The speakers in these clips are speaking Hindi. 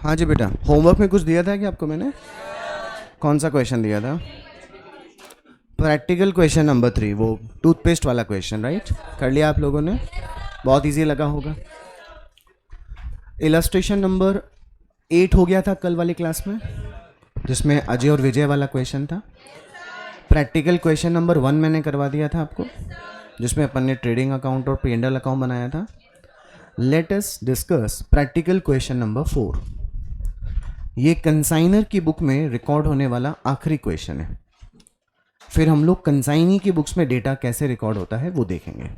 हाँ जी बेटा, होमवर्क में कुछ दिया था कि आपको मैंने? कौन सा क्वेश्चन दिया था? प्रैक्टिकल क्वेश्चन नंबर 3, वो टूथपेस्ट वाला क्वेश्चन, राइट? कर लिया आप लोगों ने? बहुत इजी लगा होगा। इलस्ट्रेशन नंबर 8 हो गया था कल वाली क्लास में, जिसमें अजय और विजय वाला क्वेश्चन था। प्रैक्टिकल क्वेश्चन नंबर 1 मैंने करवा दिया था आपको, जिसमें अपन ने ट्रेडिंग अकाउंट और P&L अकाउंट बनाया था। Let us discuss practical question number 4। ये कंसाइनर की बुक में रिकॉर्ड होने वाला आखिरी क्वेश्चन है। फिर हम लोग कंसाइनी की बुक्स में डेटा कैसे रिकॉर्ड होता है वो देखेंगे।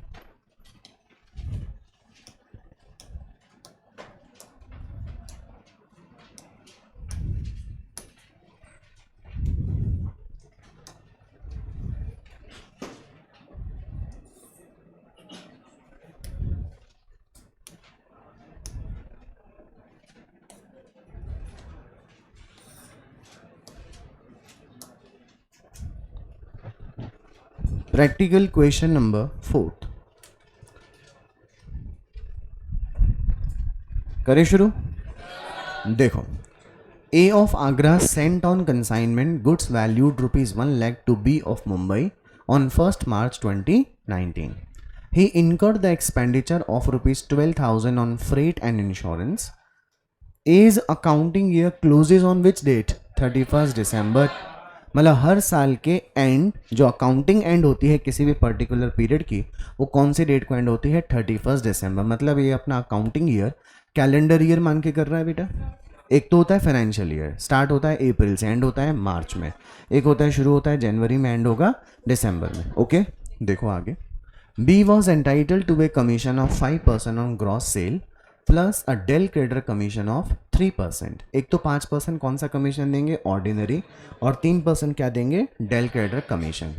प्रैक्टिकल क्वेश्चन नंबर 4 करें शुरू। देखो, A of Agra sent on consignment goods valued rupees 1 lakh to B of Mumbai on 1st March 2019. He incurred the expenditure of rupees 12,000 on freight and insurance. A's accounting year closes on which date? 31st December. मतलब हर साल के एंड जो अकाउंटिंग एंड होती है किसी भी पर्टिकुलर पीरियड की, वो कौन सी डेट को एंड होती है? 31 दिसंबर। मतलब ये अपना अकाउंटिंग ईयर कैलेंडर ईयर मान के कर रहा है बेटा। एक तो होता है फाइनेंशियल ईयर, स्टार्ट होता है अप्रैल से, एंड होता है मार्च में। एक होता है शुरू होता है जनवरी में, एंड होगा दिसंबर में। ओके, देखो आगे। B was entitle to a commission of 5% on gross sale plus a del creditor commission of 3%। एक तो 5% कौन सा कमीशन देंगे? ऑर्डिनरी। और 3% क्या देंगे? Del creditor commission.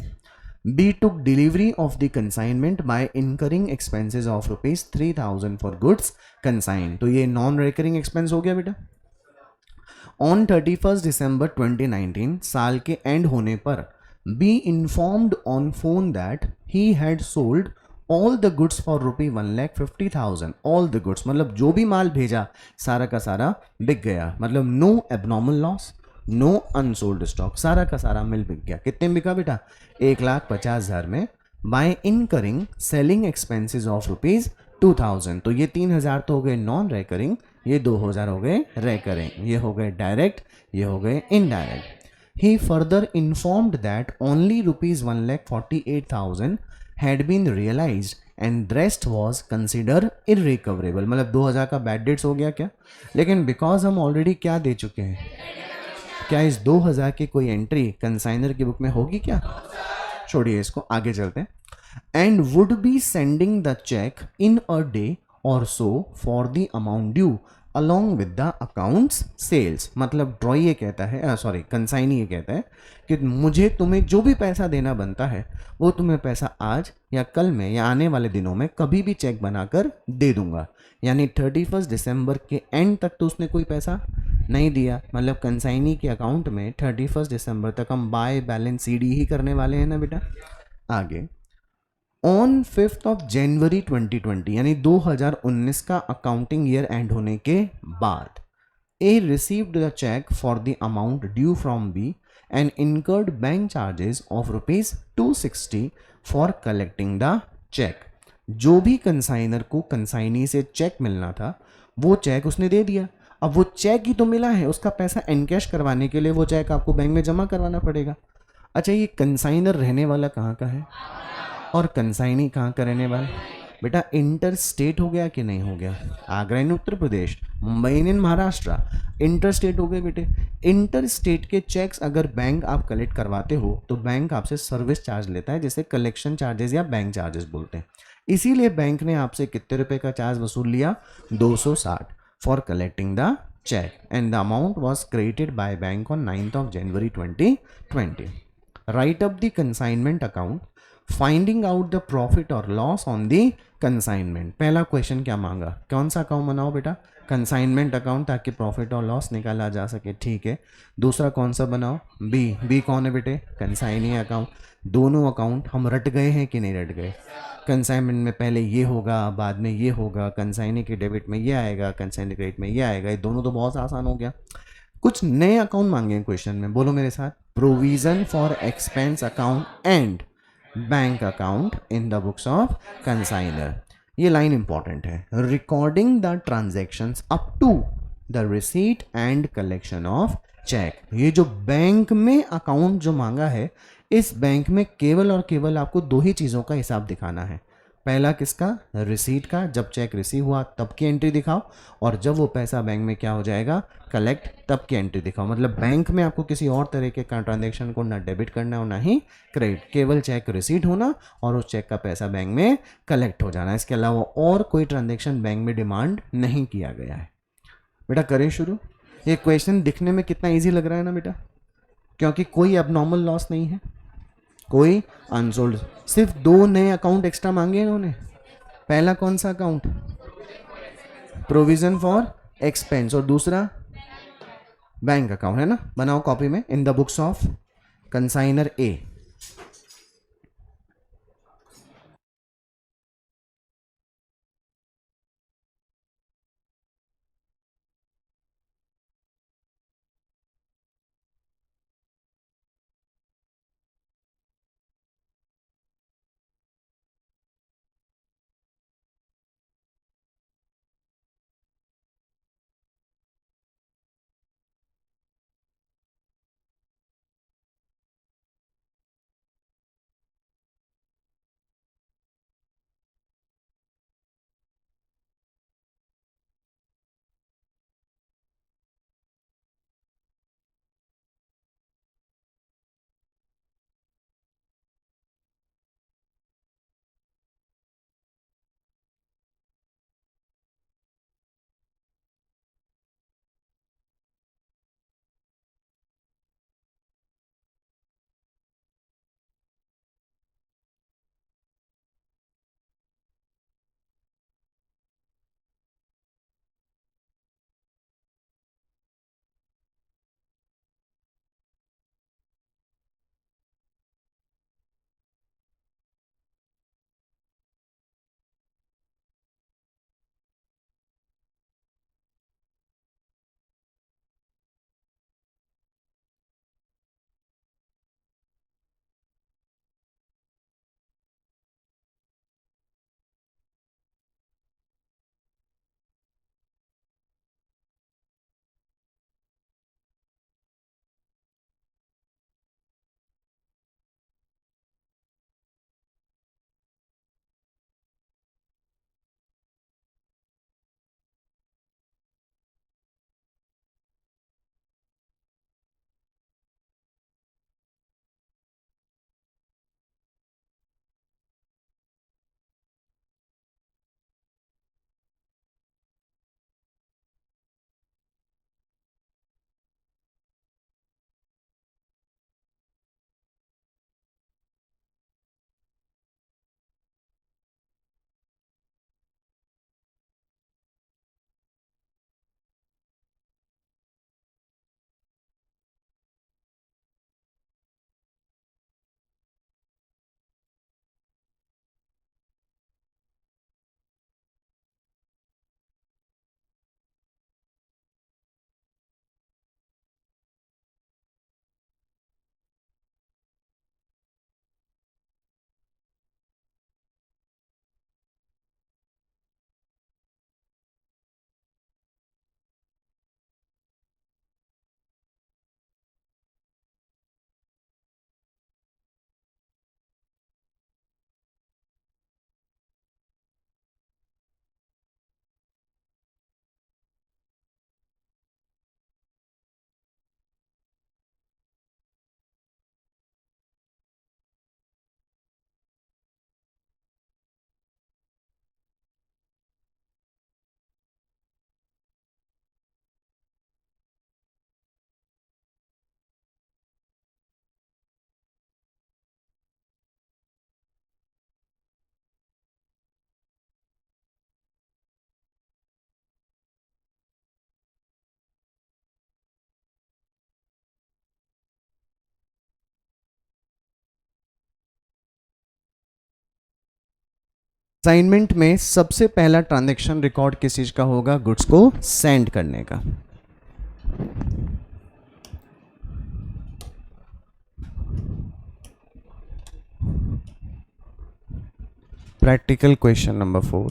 B took delivery of the consignment by incurring expenses of rupees 3,000 for goods consign. तो ये नॉन रिकरिंग एक्सपेंस हो गया बेटा। ऑन 31st दिसंबर 2019, साल के एंड होने पर, be informed on phone that he had sold all the goods for rupee 1,50,000। All the goods मतलब जो भी माल भेजा सारा का सारा बिक गया। मतलब no abnormal loss, no unsold stock, सारा का सारा मिल बिक गया। कितने में बिका बेटा? 1,50,000 में। By incurring selling expenses of rupees 2,000। तो ये 3,000 तो हो गए नॉन रेकरिंग, ये 2,000 हो गए रेकरिंग। ये हो गए डायरेक्ट, ये हो गए indirect. He further informed that only rupees 1,48,000 had been realized and rest was considered irrecoverable। मतलब 2,000 का बैड डेट्स हो गया क्या? लेकिन बिकॉज हम ऑलरेडी क्या दे चुके हैं, क्या इस 2,000 की कोई एंट्री कंसाइनर की बुक में होगी क्या? छोड़िए इसको, आगे चलते हैं। And would be sending the cheque in a day और so for the amount due along with the accounts sales. मतलब ड्रॉई ये कहता है, सॉरी कंसाइनी ये कहता है कि मुझे तुम्हें जो भी पैसा देना बनता है वो तुम्हें पैसा आज या कल में या आने वाले दिनों में कभी भी चेक बनाकर दे दूंगा। यानी 31 दिसंबर के एंड तक तो उसने कोई पैसा नहीं दिया। मतलब कंसाइनी के अकाउंट में 31 दिसंबर तक हम बाय बैलेंस CD ही करने वाले हैं ना बेटा। आगे, ऑन 5th ऑफ जनवरी 2020 यानी 2019 का अकाउंटिंग ईयर एंड होने के बाद, A received the cheque for the amount due from B and incurred bank charges of rupees 260 for collecting the cheque. जो भी कंसाइनर को कंसाइनी से चेक मिलना था वो चेक उसने दे दिया। अब वो चेक ही तो मिला है, उसका पैसा एनकैश करवाने के लिए वो चेक आपको बैंक में जमा करवाना पड़ेगा। अच्छा, ये कंसाइनर रहने वाला कहाँ का है और कंसाइनी कहाँ का रहने वाला? बेटा इंटर स्टेट हो गया कि नहीं हो गया? आगरा इन उत्तर प्रदेश, मुंबई इन महाराष्ट्र, इंटर स्टेट हो गए बेटे। इंटर स्टेट के चेक्स अगर बैंक आप कलेक्ट करवाते हो तो बैंक आपसे सर्विस चार्ज लेता है, जिसे कलेक्शन चार्जेस या बैंक चार्जेस बोलते हैं। इसीलिए बैंक ने आपसे कितने रुपए का चार्ज वसूल लिया? 260 for collecting the check and the amount was created by bank on 9th of January 2020. Write up the consignment account finding out the profit और लॉस ऑन दी कंसाइनमेंट। पहला क्वेश्चन क्या मांगा, कौन सा अकाउंट बनाओ बेटा, कंसाइनमेंट अकाउंट, ताकि प्रॉफिट और लॉस निकाला जा सके, ठीक है। दूसरा कौन सा बनाओ, बी। बी कौन है बेटे, कंसाइनी अकाउंट। दोनों अकाउंट हम रट गए हैं कि नहीं रट गए, कंसाइनमेंट में पहले ये होगा बाद में ये होगा, कंसाइनी के डेबिट में ये आएगा, कंसाइनी क्रेडिट में ये आएगा, ये दोनों तो बहुत आसान हो गया। कुछ नए अकाउंट मांगे क्वेश्चन में, बोलो मेरे साथ, provision for expense account and bank account in the books of consignor. ये लाइन इंपॉर्टेंट है, recording the transactions up to the receipt and collection of cheque. ये जो बैंक में अकाउंट जो मांगा है, इस बैंक में केवल और केवल आपको दो ही चीज़ों का हिसाब दिखाना है। पहला किसका, रिसीट का, जब चेक रिसीव हुआ तब की एंट्री दिखाओ, और जब वो पैसा बैंक में क्या हो जाएगा, कलेक्ट, तब की एंट्री दिखाओ। मतलब बैंक में आपको किसी और तरीके का ट्रांजेक्शन को ना डेबिट करना हो ना ही क्रेडिट, केवल चेक रिसीट होना और उस चेक का पैसा बैंक में कलेक्ट हो जाना। इसके अलावा और कोई ट्रांजेक्शन बैंक में डिमांड नहीं किया गया है। बेटा करें शुरू। ये क्वेश्चन दिखने में कितना ईजी लग रहा है ना बेटा, क्योंकि कोई abnormal लॉस नहीं है, कोई अनसोल्ड, सिर्फ दो नए अकाउंट एक्स्ट्रा मांगे इन्होंने। पहला कौन सा अकाउंट, प्रोविजन फॉर एक्सपेंस, और दूसरा बैंक अकाउंट, है ना। बनाओ कॉपी में, in the books of consignor A. Assignment में सबसे पहला ट्रांजैक्शन रिकॉर्ड किस चीज का होगा? गुड्स को सेंड करने का। Practical question number 4।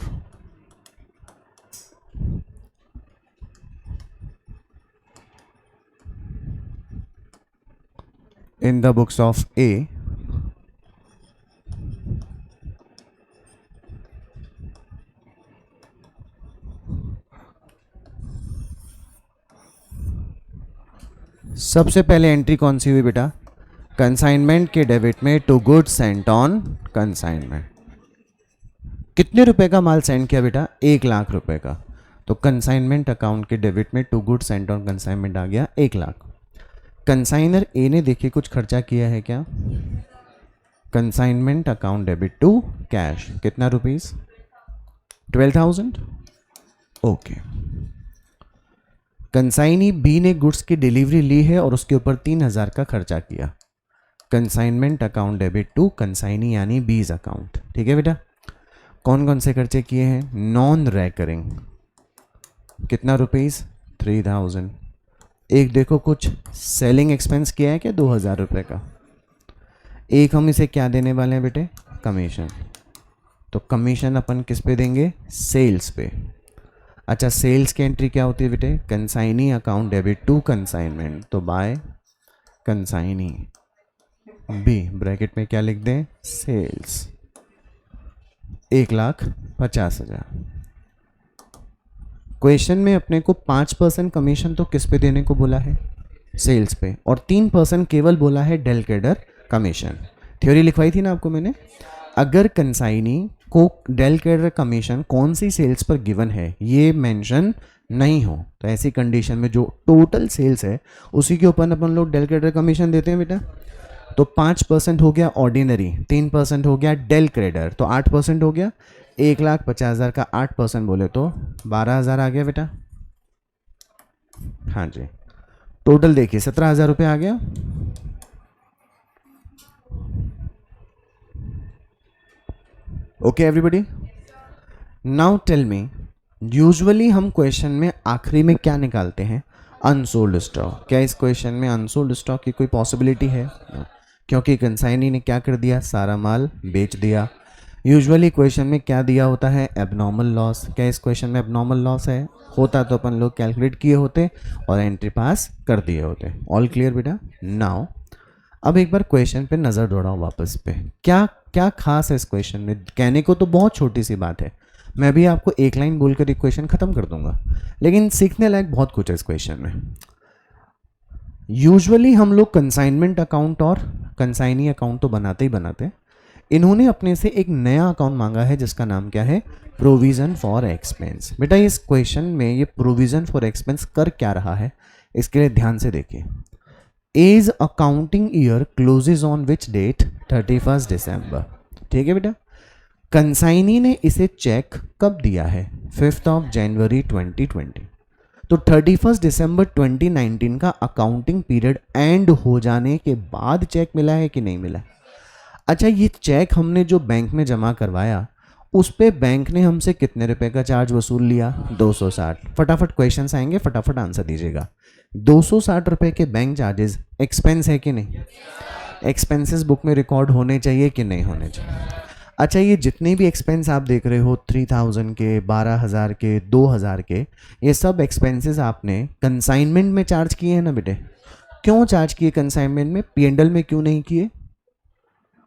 in the books of A, सबसे पहले एंट्री कौन सी हुई बेटा? कंसाइनमेंट के डेबिट में to goods sent on consignment. कितने रुपए का माल सेंड किया बेटा? 1,00,000 रुपए का। तो कंसाइनमेंट अकाउंट के डेबिट में to goods sent on consignment आ गया 1,00,000। कंसाइनर ए ने देखिए कुछ खर्चा किया है क्या? Consignment account debit to cash, कितना रुपीस? 12,000। ओके। कंसाइनी बी ने गुड्स की डिलीवरी ली है और उसके ऊपर 3,000 का खर्चा किया। Consignment account debit to consignee यानी बीज अकाउंट। ठीक है बेटा। कौन कौन से खर्चे किए हैं? नॉन रेकरिंग, कितना रुपीस? 3,000। एक देखो कुछ सेलिंग एक्सपेंस किया है क्या? 2,000 रुपये का। एक हम इसे क्या देने वाले हैं बेटे? कमीशन। तो कमीशन अपन किस पे देंगे? सेल्स पे। अच्छा, सेल्स की एंट्री क्या होती है बेटे? Consignee account debit to consignment, तो बाय कंसाइनी बी, ब्रैकेट में क्या लिख दें? सेल्स, 1,50,000। क्वेश्चन में अपने को 5% कमीशन तो किस पे देने को बोला है? सेल्स पे। और 3% केवल बोला है डेल कैडर कमीशन। थ्योरी लिखवाई थी ना आपको मैंने। अगर कंसाइनी को डेल कैडर कमीशन कौन सी सेल्स पर गिवन है ये मेंशन नहीं हो तो ऐसी कंडीशन में जो टोटल सेल्स है उसी के ऊपर अपन लोग डेल कैडर कमीशन देते हैं बेटा। तो 5% हो गया ऑर्डिनरी, 3% हो गया डेल क्रेडर, तो 8% हो गया। 1,50,000 का 8% बोले तो 12,000 आ गया बेटा। हाँ जी, टोटल देखिए 17,000 रुपये आ गया। Okay everybody, now tell me, usually हम क्वेश्चन में आखिरी में क्या निकालते हैं? Unsold stock. क्या इस क्वेश्चन में अनसोल्ड स्टॉक की कोई पॉसिबिलिटी है? क्योंकि कंसाइनी ने क्या कर दिया? सारा माल बेच दिया। यूजुअली क्वेश्चन में क्या दिया होता है? Abnormal loss. क्या इस क्वेश्चन में एबनॉर्मल लॉस है? होता तो अपन लोग कैलकुलेट किए होते और एंट्री पास कर दिए होते। ऑल क्लियर बेटा। नाउ अब एक बार क्वेश्चन पे नज़र दौड़ाओ वापस पे। क्या क्या खास है इस क्वेश्चन में? कहने को तो बहुत छोटी सी बात है, मैं भी आपको एक लाइन बोलकर इक्वेशन खत्म कर दूंगा, लेकिन सीखने लायक बहुत कुछ है इस क्वेश्चन में। यूजुअली हम लोग कंसाइनमेंट अकाउंट और कंसाइनी अकाउंट तो बनाते ही बनाते हैं। इन्होंने अपने से एक नया अकाउंट मांगा है जिसका नाम क्या है? Provision for expense. बेटा इस क्वेश्चन में ये प्रोविजन फॉर एक्सपेंस कर क्या रहा है इसके लिए ध्यान से देखिए। As accounting year closes on which date? 31 दिसंबर। ठीक है बेटा। कंसाइनी ने इसे चेक कब दिया है? 5 जनवरी 2020। तो 31 दिसंबर 2019 का अकाउंटिंग पीरियड एंड हो जाने के बाद चेक मिला है कि नहीं मिला? अच्छा, ये चेक हमने जो बैंक में जमा करवाया उस पे बैंक ने हमसे कितने रुपए का चार्ज वसूल लिया? 260। फटाफट क्वेश्चंस आएंगे, फटाफट आंसर दीजिएगा। 260 रुपए के बैंक चार्जेस एक्सपेंस है कि नहीं? एक्सपेंसेस बुक में रिकॉर्ड होने चाहिए कि नहीं होने चाहिए? अच्छा, ये जितने भी एक्सपेंस आप देख रहे हो 3,000 के, 12,000 के, 2,000 के, ये सब एक्सपेंसेस आपने कंसाइनमेंट में चार्ज किए हैं ना बेटे। क्यों चार्ज किए कंसाइनमेंट में? P&L में क्यों नहीं किए?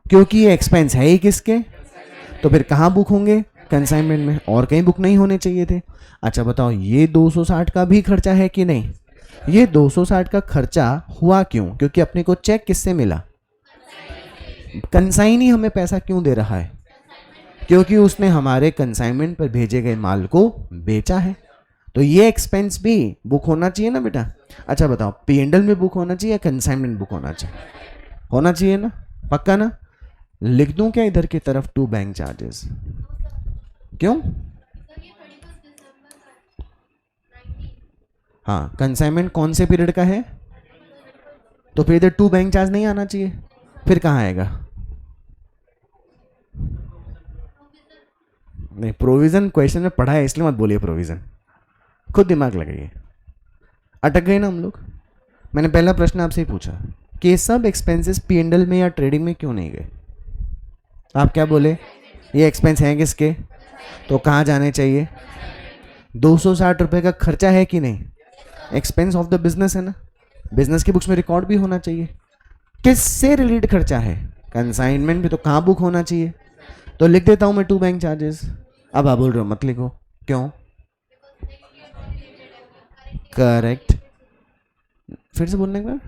क्योंकि ये एक्सपेंस है ही किसके? तो फिर कहाँ बुक होंगे? कंसाइनमेंट में। और कहीं बुक नहीं होने चाहिए थे। अच्छा बताओ, ये 260 का भी खर्चा है कि नहीं? ये 260 का खर्चा हुआ क्यों? क्योंकि अपने को चेक किससे मिला? कंसाइनी हमें पैसा क्यों दे रहा है? क्योंकि उसने हमारे कंसाइनमेंट पर भेजे गए माल को बेचा है। तो ये एक्सपेंस भी बुक होना चाहिए ना बेटा। अच्छा बताओ, P&L में बुक होना चाहिए या कंसाइनमेंट बुक होना चाहिए? होना चाहिए ना, पक्का ना? लिख दूं क्या इधर की तरफ? 2 बैंक चार्जेस। क्यों? हाँ, कंसाइनमेंट कौन से पीरियड का है? तो फिर इधर 2 बैंक चार्ज नहीं आना चाहिए, फिर कहाँ आएगा? नहीं, प्रोविजन क्वेश्चन में पढ़ा है इसलिए मत बोलिए प्रोविजन, खुद दिमाग लगाइए। अटक गए ना हम लोग। मैंने पहला प्रश्न आपसे ही पूछा कि सब एक्सपेंसेस P&L में या ट्रेडिंग में क्यों नहीं गए? आप क्या बोले? ये एक्सपेंस हैं किसके, तो कहाँ जाने चाहिए? 260 रुपए का खर्चा है कि नहीं? एक्सपेंस ऑफ द बिजनेस है ना, बिजनेस की बुक्स में रिकॉर्ड भी होना चाहिए। किससे रिलेटेड खर्चा है? कंसाइनमेंट भी, तो कहाँ बुक होना चाहिए? तो लिख देता हूँ मैं 2 बैंक चार्जेस। अब आप बोल रहे हो मत लिखो, क्यों? करेक्ट, फिर से बोलने का।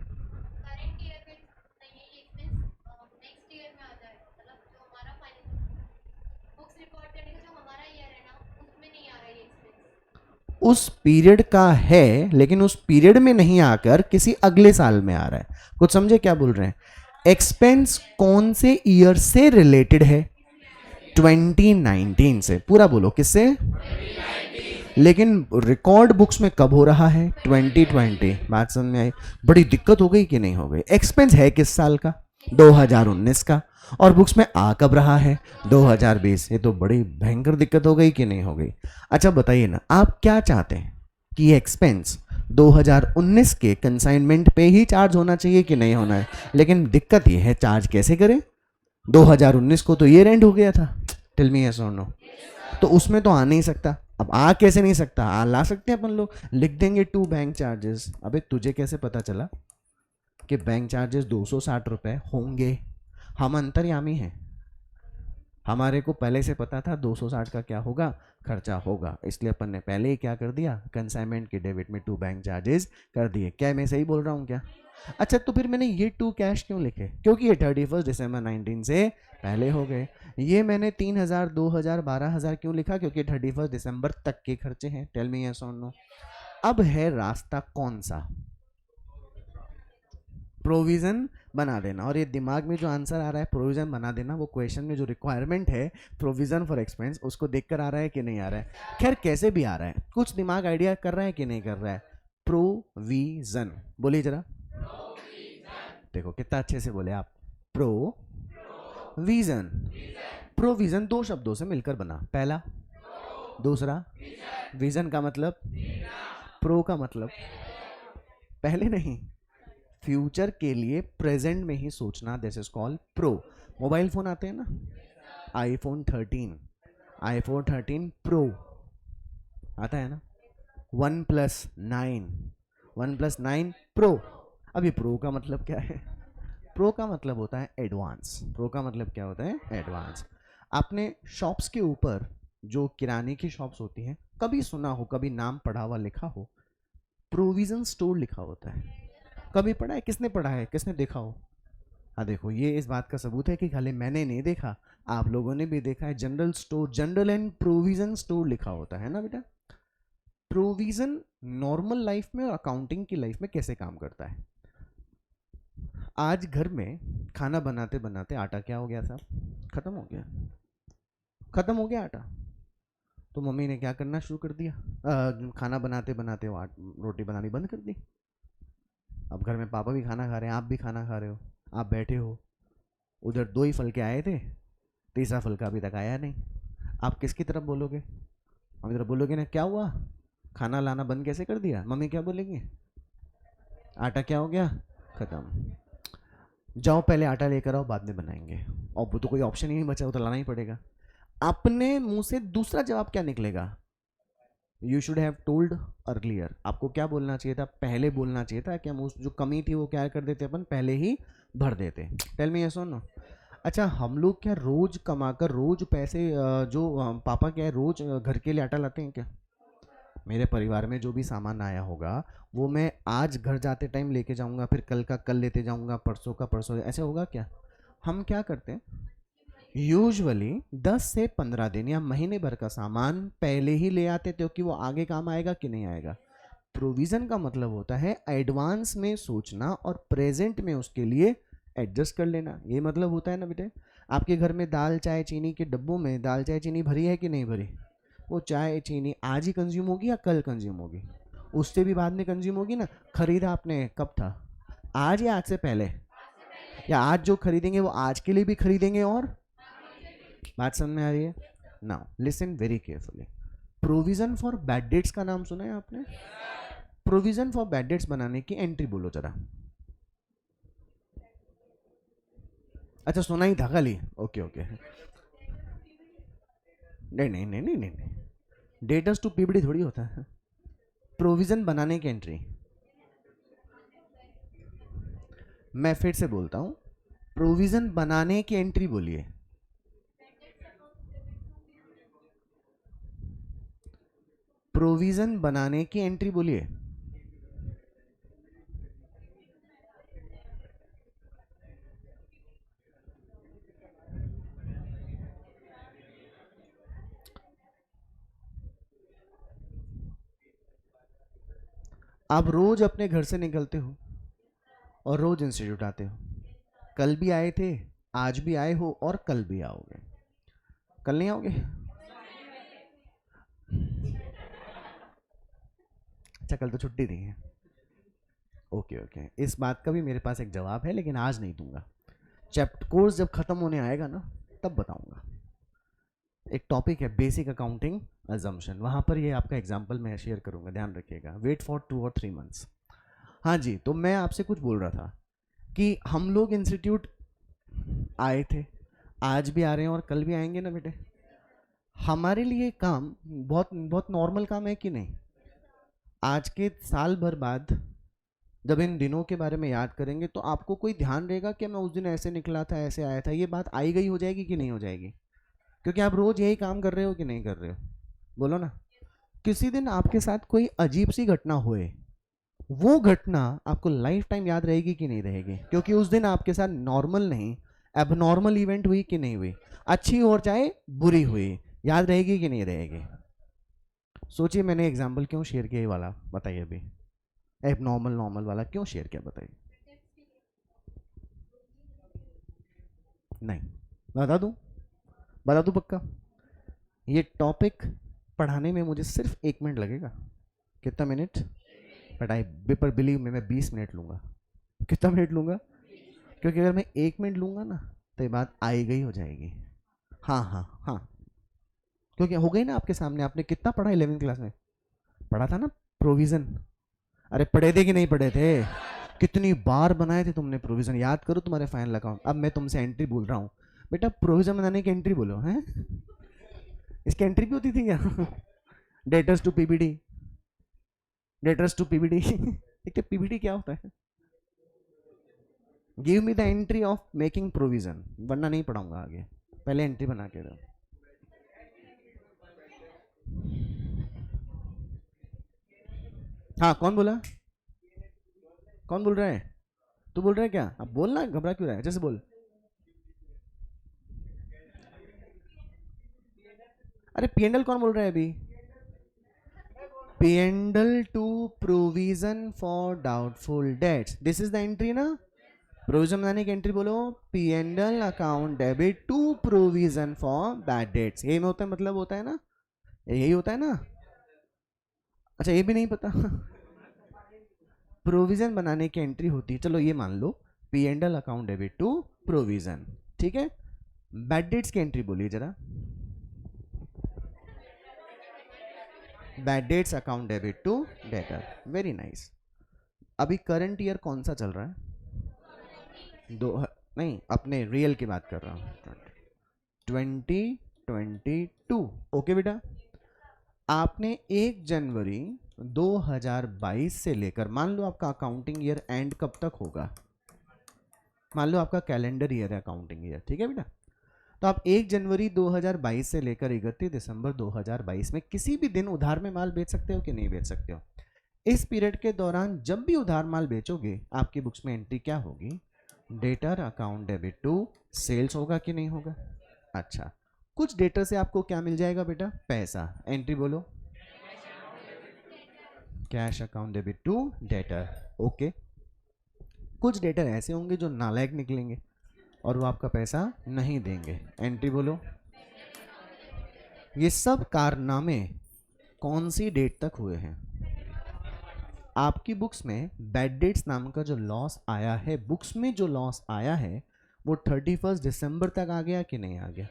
उस पीरियड का है, लेकिन उस पीरियड में नहीं आकर किसी अगले साल में आ रहा है। कुछ समझे क्या बोल रहे हैं? एक्सपेंस कौन से ईयर से रिलेटेड है? 2019 से। पूरा बोलो, किससे? लेकिन रिकॉर्ड बुक्स में कब हो रहा है? 2020। बात समझ में आई? बड़ी दिक्कत हो गई कि नहीं हो गई? एक्सपेंस है किस साल का? 2019 का। और बुक्स में आ कब रहा है? 2020। ये तो बड़ी भयंकर दिक्कत हो गई कि नहीं हो गई? अच्छा बताइए ना, आप क्या चाहते हैं कि ये एक्सपेंस 2019 के कंसाइनमेंट पे ही चार्ज होना चाहिए कि नहीं होना है? लेकिन दिक्कत ये है, चार्ज कैसे करें? 2019 को तो ये रेंट हो गया था। टेल मी यस और नो। तो उसमें तो आ नहीं सकता। अब आ कैसे नहीं सकता? आ ला सकते हैं अपन लोग, लिख देंगे 2 बैंक चार्जेस। अबे तुझे कैसे पता चला कि बैंक चार्जेस 260 रुपए होंगे? हम अंतर्यामी हैं, हमारे को पहले से पता था 260 का क्या होगा, खर्चा होगा, इसलिए अपन ने पहले ही क्या कर दिया, कंसाइनमेंट के डेबिट में 2 बैंक चार्जेस कर दिए। क्या मैं सही बोल रहा हूँ क्या? अच्छा, तो फिर मैंने ये 2 कैश क्यों लिखे? क्योंकि ये 31 दिसंबर 19 से पहले हो गए। ये मैंने 3000, 2000, 12000 क्यों लिखा? क्योंकि 31 दिसंबर तक के खर्चे हैं। टेल मी यस और नो। अब है रास्ता कौन सा? प्रोविजन बना देना। और ये दिमाग में जो आंसर आ रहा है प्रोविजन बना देना, वो क्वेश्चन में जो रिक्वायरमेंट है प्रोविजन फॉर एक्सपेंस, उसको देखकर आ रहा है कि नहीं आ रहा है? खैर कैसे भी आ रहा है, कुछ दिमाग आइडिया कर रहा है कि नहीं कर रहा है? प्रोविजन बोलिए जरा। देखो कितना अच्छे से बोले आप। प्रोविजन। प्रोविजन 2 शब्दों से मिलकर बना, पहला, दूसरा। विजन का मतलब, प्रो का मतलब पहले नहीं, फ्यूचर के लिए प्रेजेंट में ही सोचना, this is called pro. Mobile phone आते हैं ना, आईफोन 13, आईफोन 13 प्रो आता है ना, 1+9, 1+9 प्रो। अभी प्रो का मतलब क्या है? प्रो का मतलब होता है एडवांस। प्रो का मतलब क्या होता है? एडवांस। आपने शॉप्स के ऊपर, जो किराने की शॉप्स होती हैं, कभी सुना हो, कभी नाम पढ़ा हुआ लिखा हो, प्रोविजन स्टोर लिखा होता है। कभी पढ़ा है? किसने पढ़ा है? किसने देखा हो? हाँ देखो, ये इस बात का सबूत है कि खाली मैंने नहीं देखा, आप लोगों ने भी देखा है। General store, general and provision store लिखा होता है ना बेटा। प्रोविजन नॉर्मल लाइफ में और अकाउंटिंग की लाइफ में कैसे काम करता है? आज घर में खाना बनाते बनाते आटा क्या हो गया साहब? खत्म हो गया। खत्म हो गया आटा, तो मम्मी ने क्या करना शुरू कर दिया? खाना बनाते बनाते वो रोटी बनानी बंद कर दी। अब घर में पापा भी खाना खा रहे हैं, आप भी खाना खा रहे हो, आप बैठे हो, उधर 2 ही फल के आए थे, तीसरा फल का अभी तक आया नहीं। आप किसकी तरफ बोलोगे? हम तरफ बोलोगे ना, क्या हुआ, खाना लाना बंद कैसे कर दिया? मम्मी क्या बोलेगी? आटा क्या हो गया? खत्म। जाओ पहले आटा लेकर आओ, बाद में बनाएंगे। और वो तो कोई ऑप्शन ही नहीं बचा, वो तो लाना ही पड़ेगा। अपने मुंह से दूसरा जवाब क्या निकलेगा? You should have told earlier. आपको क्या बोलना चाहिए था? पहले बोलना चाहिए था कि हम उस जो कमी थी वो क्या कर देते, अपन पहले ही भर देते। टेल मी यस और नो। अच्छा, हम लोग क्या रोज कमाकर रोज पैसे, जो पापा क्या है रोज घर के लिए आटा लाते हैं क्या? मेरे परिवार में जो भी सामान आया होगा वो मैं आज घर जाते टाइम लेके जाऊंगा, फिर कल का कल लेते जाऊंगा, परसों का परसों, ऐसे होगा क्या? हम क्या करते हैं, यूजुअली 10 से 15 दिन या महीने भर का सामान पहले ही ले आते थे कि वो आगे काम आएगा कि नहीं आएगा। प्रोविजन का मतलब होता है एडवांस में सोचना और प्रेजेंट में उसके लिए एडजस्ट कर लेना। ये मतलब होता है ना बेटे। आपके घर में दाल चाय चीनी के डब्बों में दाल चाय चीनी भरी है कि नहीं भरी? वो चाय चीनी आज ही कंज्यूम होगी या कल कंज्यूम होगी? उससे भी बाद में कंज्यूम होगी ना। खरीदा आपने कब था? आज या आज से पहले? या आज जो खरीदेंगे वो आज के लिए भी खरीदेंगे और बात समझ में आ रही है? Now listen very carefully. Provision for bad dates का नाम सुना है आपने? प्रोविजन फॉर बैड डेट्स बनाने की एंट्री बोलो जरा. अच्छा सुना ही था खाली. Okay okay. नहीं नहीं नहीं नहीं नहीं, डेटर्स टू पीबीडी थोड़ी होता है. प्रोविजन बनाने की एंट्री. मैं फिर से बोलता हूं, प्रोविजन बनाने की एंट्री बोलिए. प्रोविजन बनाने की एंट्री बोलिए. आप रोज अपने घर से निकलते हो और रोज इंस्टीट्यूट आते हो. कल भी आए थे, आज भी आए हो और कल भी आओगे. कल नहीं आओगे? अच्छा कल तो छुट्टी दी है. ओके ओके, इस बात का भी मेरे पास एक जवाब है, लेकिन आज नहीं दूंगा. चैप्टर कोर्स जब खत्म होने आएगा ना तब बताऊंगा. एक टॉपिक है बेसिक अकाउंटिंग अजम्पशन, वहां पर ये आपका एग्जाम्पल मैं शेयर करूंगा, ध्यान रखिएगा. वेट फॉर 2 और 3 मंथ्स. हाँ जी, तो मैं आपसे कुछ बोल रहा था कि हम लोग इंस्टीट्यूट आए थे, आज भी आ रहे हैं और कल भी आएंगे ना बेटे. हमारे लिए काम बहुत बहुत नॉर्मल काम है कि नहीं? आज के साल भर बाद जब इन दिनों के बारे में याद करेंगे तो आपको कोई ध्यान रहेगा कि मैं उस दिन ऐसे निकला था, ऐसे आया था. ये बात आई गई हो जाएगी कि नहीं हो जाएगी? क्योंकि आप रोज यही काम कर रहे हो कि नहीं कर रहे हो? बोलो ना. किसी दिन आपके साथ कोई अजीब सी घटना हुए, वो घटना आपको लाइफ टाइम याद रहेगी कि नहीं रहेगी? क्योंकि उस दिन आपके साथ नॉर्मल नहीं, एबनॉर्मल इवेंट हुई कि नहीं हुई, अच्छी और चाहे बुरी हुई, याद रहेगी कि नहीं रहेगी? सोचिए, मैंने एग्जाम्पल क्यों शेयर किया ये वाला बताइए. अभी एबनॉर्मल नॉर्मल वाला क्यों शेयर किया बताइए? नहीं, बता दूं पक्का. ये टॉपिक पढ़ाने में मुझे सिर्फ 1 मिनट लगेगा. कितना minute? But I paper believe में मैं 20 मिनट लूंगा. कितना मिनट लूंगा? क्योंकि अगर मैं 1 मिनट लूंगा ना तो ये बात आई गई हो जाएगी. हाँ हाँ हाँ, क्योंकि हो गई ना आपके सामने. आपने कितना पढ़ा 11वीं क्लास में? पढ़ा था ना प्रोविजन. अरे पढ़े थे कि नहीं पढ़े थे? कितनी बार बनाए थे तुमने प्रोविजन? याद करो तुम्हारे फाइनल अकाउंट. अब मैं तुमसे एंट्री बोल रहा हूँ, बेटा प्रोविजन बनाने की एंट्री बोलो. हैं, इसकी एंट्री भी होती थी क्या? Debtors to PBD. Debtors to PBD. देखते पीबीडी क्या होता है? Give me the entry of making provision. वरना नहीं पढ़ाऊंगा आगे, पहले एंट्री बना के दो. हाँ कौन बोला? कौन बोल रहा है? तू बोल रहा है क्या? अब बोलना, घबरा क्यों रहा है? जैसे बोल. अरे पीएनडल कौन बोल रहा है अभी? PNL to provision for doubtful debts. This is the entry ना. प्रोविजन बनाने की एंट्री बोलो. PNL account debit to provision for bad debts. यही में होता है, मतलब होता है ना, यही होता है ना. अच्छा ये भी नहीं पता? प्रोविजन बनाने की एंट्री होती है, चलो ये मान लो, P and L account debit to provision. ठीक है, बैड डेट्स की एंट्री बोलिए जरा. Bad debts account debit to debtor. Very nice. अभी करंट ईयर कौन सा चल रहा है? नहीं, अपने रियल की बात कर रहा हूँ. 2022. ओके बेटा, आपने 1 जनवरी 2022 से लेकर, मान लो आपका अकाउंटिंग ईयर एंड कब तक होगा? मान लो आपका कैलेंडर ईयर है अकाउंटिंग ईयर. ठीक है बेटा, तो आप 1 जनवरी 2022 से लेकर 31 दिसंबर 2022 में किसी भी दिन उधार में माल बेच सकते हो कि नहीं बेच सकते हो? इस पीरियड के दौरान जब भी उधार माल बेचोगे, आपकी बुक्स में एंट्री क्या होगी? Debtor account debit to sales होगा कि नहीं होगा? अच्छा, कुछ डेटर से आपको क्या मिल जाएगा बेटा? पैसा. एंट्री बोलो. Cash account debit to debtor. Okay, कुछ डेटर ऐसे होंगे जो नालायक निकलेंगे और वो आपका पैसा नहीं देंगे. एंट्री बोलो. ये सब कारनामे कौन सी डेट तक हुए हैं? आपकी बुक्स में बैड डेट्स नाम का जो लॉस आया है, बुक्स में जो लॉस आया है वो 31 दिसंबर तक आ गया कि नहीं आ गया?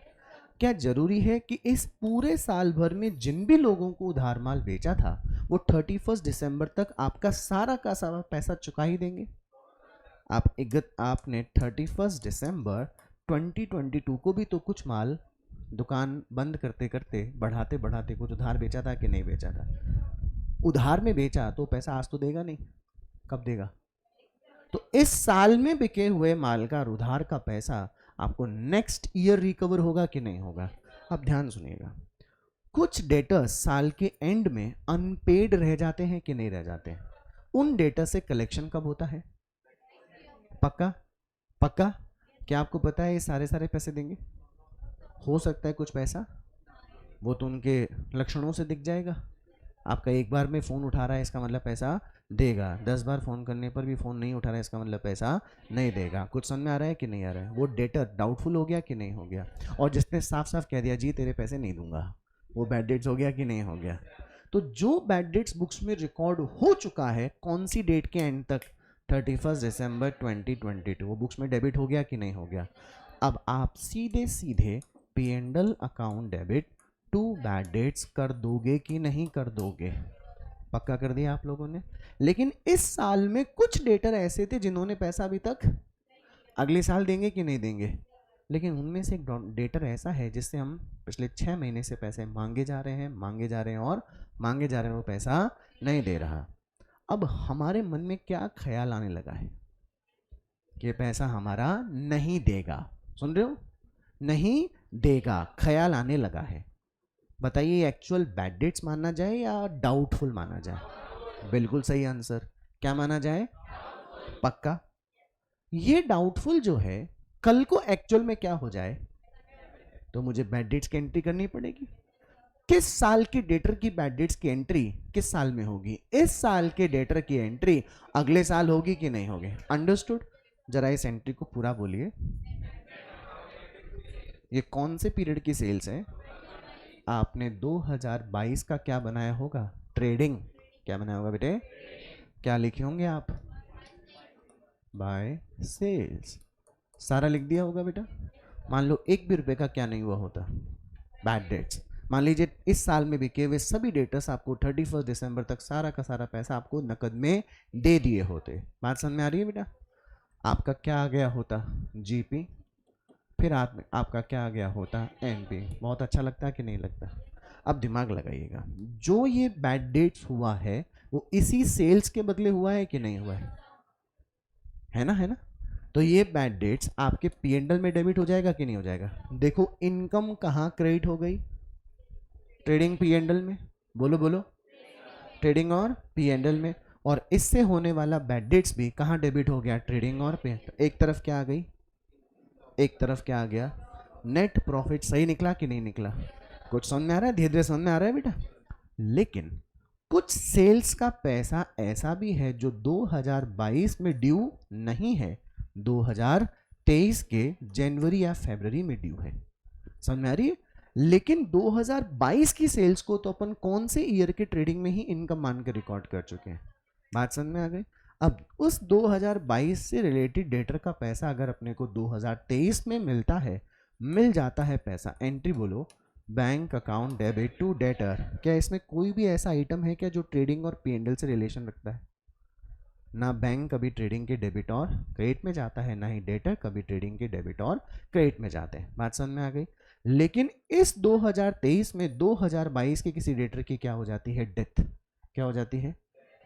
क्या जरूरी है कि इस पूरे साल भर में जिन भी लोगों को उधार माल बेचा था वो 31 दिसंबर तक आपका सारा का सारा पैसा चुका ही देंगे? आपने 31 दिसंबर 2022 को भी तो कुछ माल दुकान बंद करते करते बढ़ाते बढ़ाते कुछ उधार बेचा था कि नहीं बेचा था? उधार में बेचा तो पैसा आज तो देगा नहीं, कब देगा? तो इस साल में बिके हुए माल का उधार का पैसा आपको नेक्स्ट ईयर रिकवर होगा कि नहीं होगा? अब ध्यान सुनिएगा, कुछ डेटर्स साल के एंड में अनपेड रह जाते हैं कि नहीं रह जाते हैं? उन डेटर से कलेक्शन कब होता है? पक्का? पक्का? क्या आपको पता है ये सारे पैसे देंगे? हो सकता है कुछ पैसा, वो तो उनके लक्षणों से दिख जाएगा। आपका एक बार में फ़ोन उठा रहा है इसका मतलब पैसा देगा, 10 बार फ़ोन करने पर भी फ़ोन नहीं उठा रहा है इसका मतलब पैसा नहीं देगा। कुछ समझ में आ रहा है कि नहीं आ रहा है? वो डेटर डाउटफुल हो गया कि नहीं हो गया? और जिसने साफ साफ कह दिया जी तेरे पैसे नहीं दूंगा, वो बैड डेट्स हो गया कि नहीं हो गया? तो जो बैड डेट्स बुक्स में रिकॉर्ड हो चुका है कौन सी डेट के एंड तक? 31 दिसंबर 2022, वो बुक्स में डेबिट हो गया कि नहीं हो गया? अब आप सीधे सीधे P&L account debit to bad debts कर दोगे कि नहीं कर दोगे? पक्का कर दिया आप लोगों ने। लेकिन इस साल में कुछ डेटर ऐसे थे जिन्होंने पैसा अभी तक, अगले साल देंगे कि नहीं देंगे? लेकिन उनमें से एक डेटर ऐसा है जिससे हम पिछले 6 महीने से पैसे मांगे जा रहे हैं, मांगे जा रहे हैं और मांगे जा रहे हैं, वो पैसा नहीं दे रहा। अब हमारे मन में क्या ख्याल आने लगा है कि पैसा हमारा नहीं देगा। सुन रहे हो? नहीं देगा, ख्याल आने लगा है। बताइए एक्चुअल बैड डेट्स माना जाए या डाउटफुल माना जाए? बिल्कुल सही आंसर, क्या माना जाए? पक्का? ये डाउटफुल जो है कल को एक्चुअल में क्या हो जाए तो मुझे बैड डेट्स की एंट्री करनी पड़ेगी। किस साल की डेटर की बैड डेट्स की एंट्री किस साल में होगी? इस साल के डेटर की एंट्री अगले साल होगी कि नहीं होगी? अंडरस्टूड? जरा इस एंट्री को पूरा बोलिए। ये कौन से पीरियड की सेल्स है? आपने 2022 का क्या बनाया होगा? ट्रेडिंग। क्या बनाया होगा बेटे? क्या लिखे होंगे आप? By sales. सारा लिख दिया होगा बेटा। मान लो एक भी रुपए का क्या नहीं हुआ होता, बैड डेट्स। मान लीजिए इस साल में बिके हुए सभी डेटर्स आपको 31 दिसंबर तक सारा का सारा पैसा आपको नकद में दे दिए होते। बात समझ में आ रही है बेटा? आपका क्या आ गया होता? जीपी। फिर आपका क्या आ गया होता? एनपी। बहुत अच्छा लगता है कि नहीं लगता? अब दिमाग लगाइएगा, जो ये बैड डेट्स हुआ है वो इसी सेल्स के बदले हुआ है कि नहीं हुआ है? है ना? है ना? तो ये बैड डेट्स आपके P&L में डेबिट हो जाएगा कि नहीं हो जाएगा? देखो इनकम कहाँ क्रेडिट हो गई? ट्रेडिंग P&L में। बोलो बोलो, ट्रेडिंग और P&L में। और इससे होने वाला बैड डेट्स भी कहाँ डेबिट हो गया? ट्रेडिंग और P&L। एक तरफ क्या आ गई? एक तरफ क्या आ गया? Net profit. सही निकला कि नहीं निकला? कुछ समझ में आ रहा है? धीरे धीरे समझ में आ रहा है बेटा? लेकिन कुछ सेल्स का पैसा ऐसा भी है जो 2022 में ड्यू नहीं है, 2023 के जनवरी या फरवरी में ड्यू है। समझ में आ रही है? लेकिन 2022 की सेल्स को तो अपन कौन से ईयर के ट्रेडिंग में ही इनकम मान के रिकॉर्ड कर चुके हैं। बात समझ में आ गई? अब उस 2022 से रिलेटेड डेटर का पैसा अगर अपने को 2023 में मिलता है, मिल जाता है पैसा, एंट्री बोलो bank account debit to debtor. क्या इसमें कोई भी ऐसा आइटम है क्या जो ट्रेडिंग और P&L से रिलेशन रखता है? ना बैंक कभी ट्रेडिंग के डेबिट और क्रेडिट में जाता है, ना ही डेटर कभी ट्रेडिंग के डेबिट और क्रेडिट में जाते हैं। बात समझ में आ गई? लेकिन इस 2023 में 2022 के किसी डेटर की क्या हो जाती है? डेथ। क्या हो जाती है?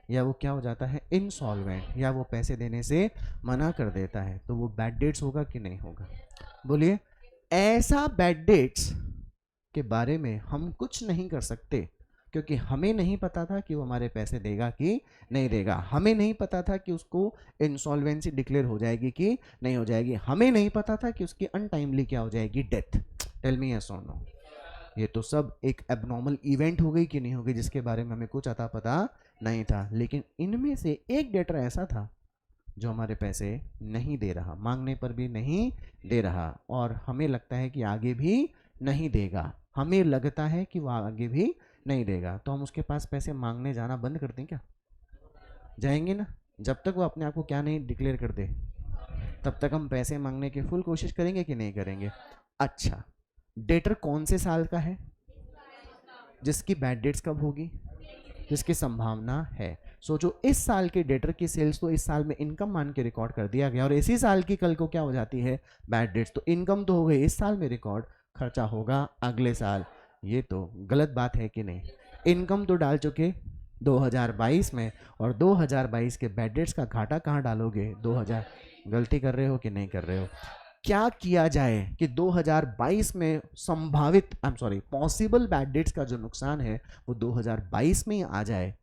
या वो क्या हो जाता है? इंसॉल्वेंट, या वो पैसे देने से मना कर देता है। तो वो बैड डेट्स होगा कि नहीं होगा? बोलिए। ऐसा बैड डेट्स के बारे में हम कुछ नहीं कर सकते क्योंकि हमें नहीं पता था कि वो हमारे पैसे देगा कि नहीं देगा। हमें नहीं पता था कि उसको इंसॉल्वेंसी डिक्लेयर हो जाएगी कि नहीं हो जाएगी। हमें नहीं पता था कि उसकी अनटाइमली क्या हो जाएगी? डेथ। टेल मी यस और नो। ये तो सब एक एबनॉर्मल इवेंट हो गई कि नहीं हो गई जिसके बारे में हमें कुछ अता पता नहीं था। लेकिन इनमें से एक डेटर ऐसा था जो हमारे पैसे नहीं दे रहा, मांगने पर भी नहीं दे रहा, और हमें लगता है कि आगे भी नहीं देगा। हमें लगता है कि वो आगे भी नहीं देगा, तो हम उसके पास पैसे मांगने जाना बंद कर दें क्या? जाएंगे ना? जब तक वो अपने आप को क्या नहीं डिक्लेयर कर दे तब तक हम पैसे मांगने की फुल कोशिश करेंगे कि नहीं करेंगे? अच्छा, डेटर कौन से साल का है? जिसकी बैड डेट्स कब होगी? जिसकी संभावना है। सो जो इस साल के डेटर की सेल्स तो इस साल में इनकम मान के रिकॉर्ड कर दिया गया, और इसी साल की कल को क्या हो जाती है? Bad debts. तो इनकम तो हो गई इस साल में रिकॉर्ड, खर्चा होगा अगले साल। ये तो गलत बात है कि नहीं? इनकम तो डाल चुके 2022 में, और 2022 के बैड डेट्स का घाटा कहाँ डालोगे? 2000। गलती कर रहे हो कि नहीं कर रहे हो? क्या किया जाए कि 2022 में संभावित पॉसिबल बैड डेट्स का जो नुकसान है वो 2022 में ही आ जाए?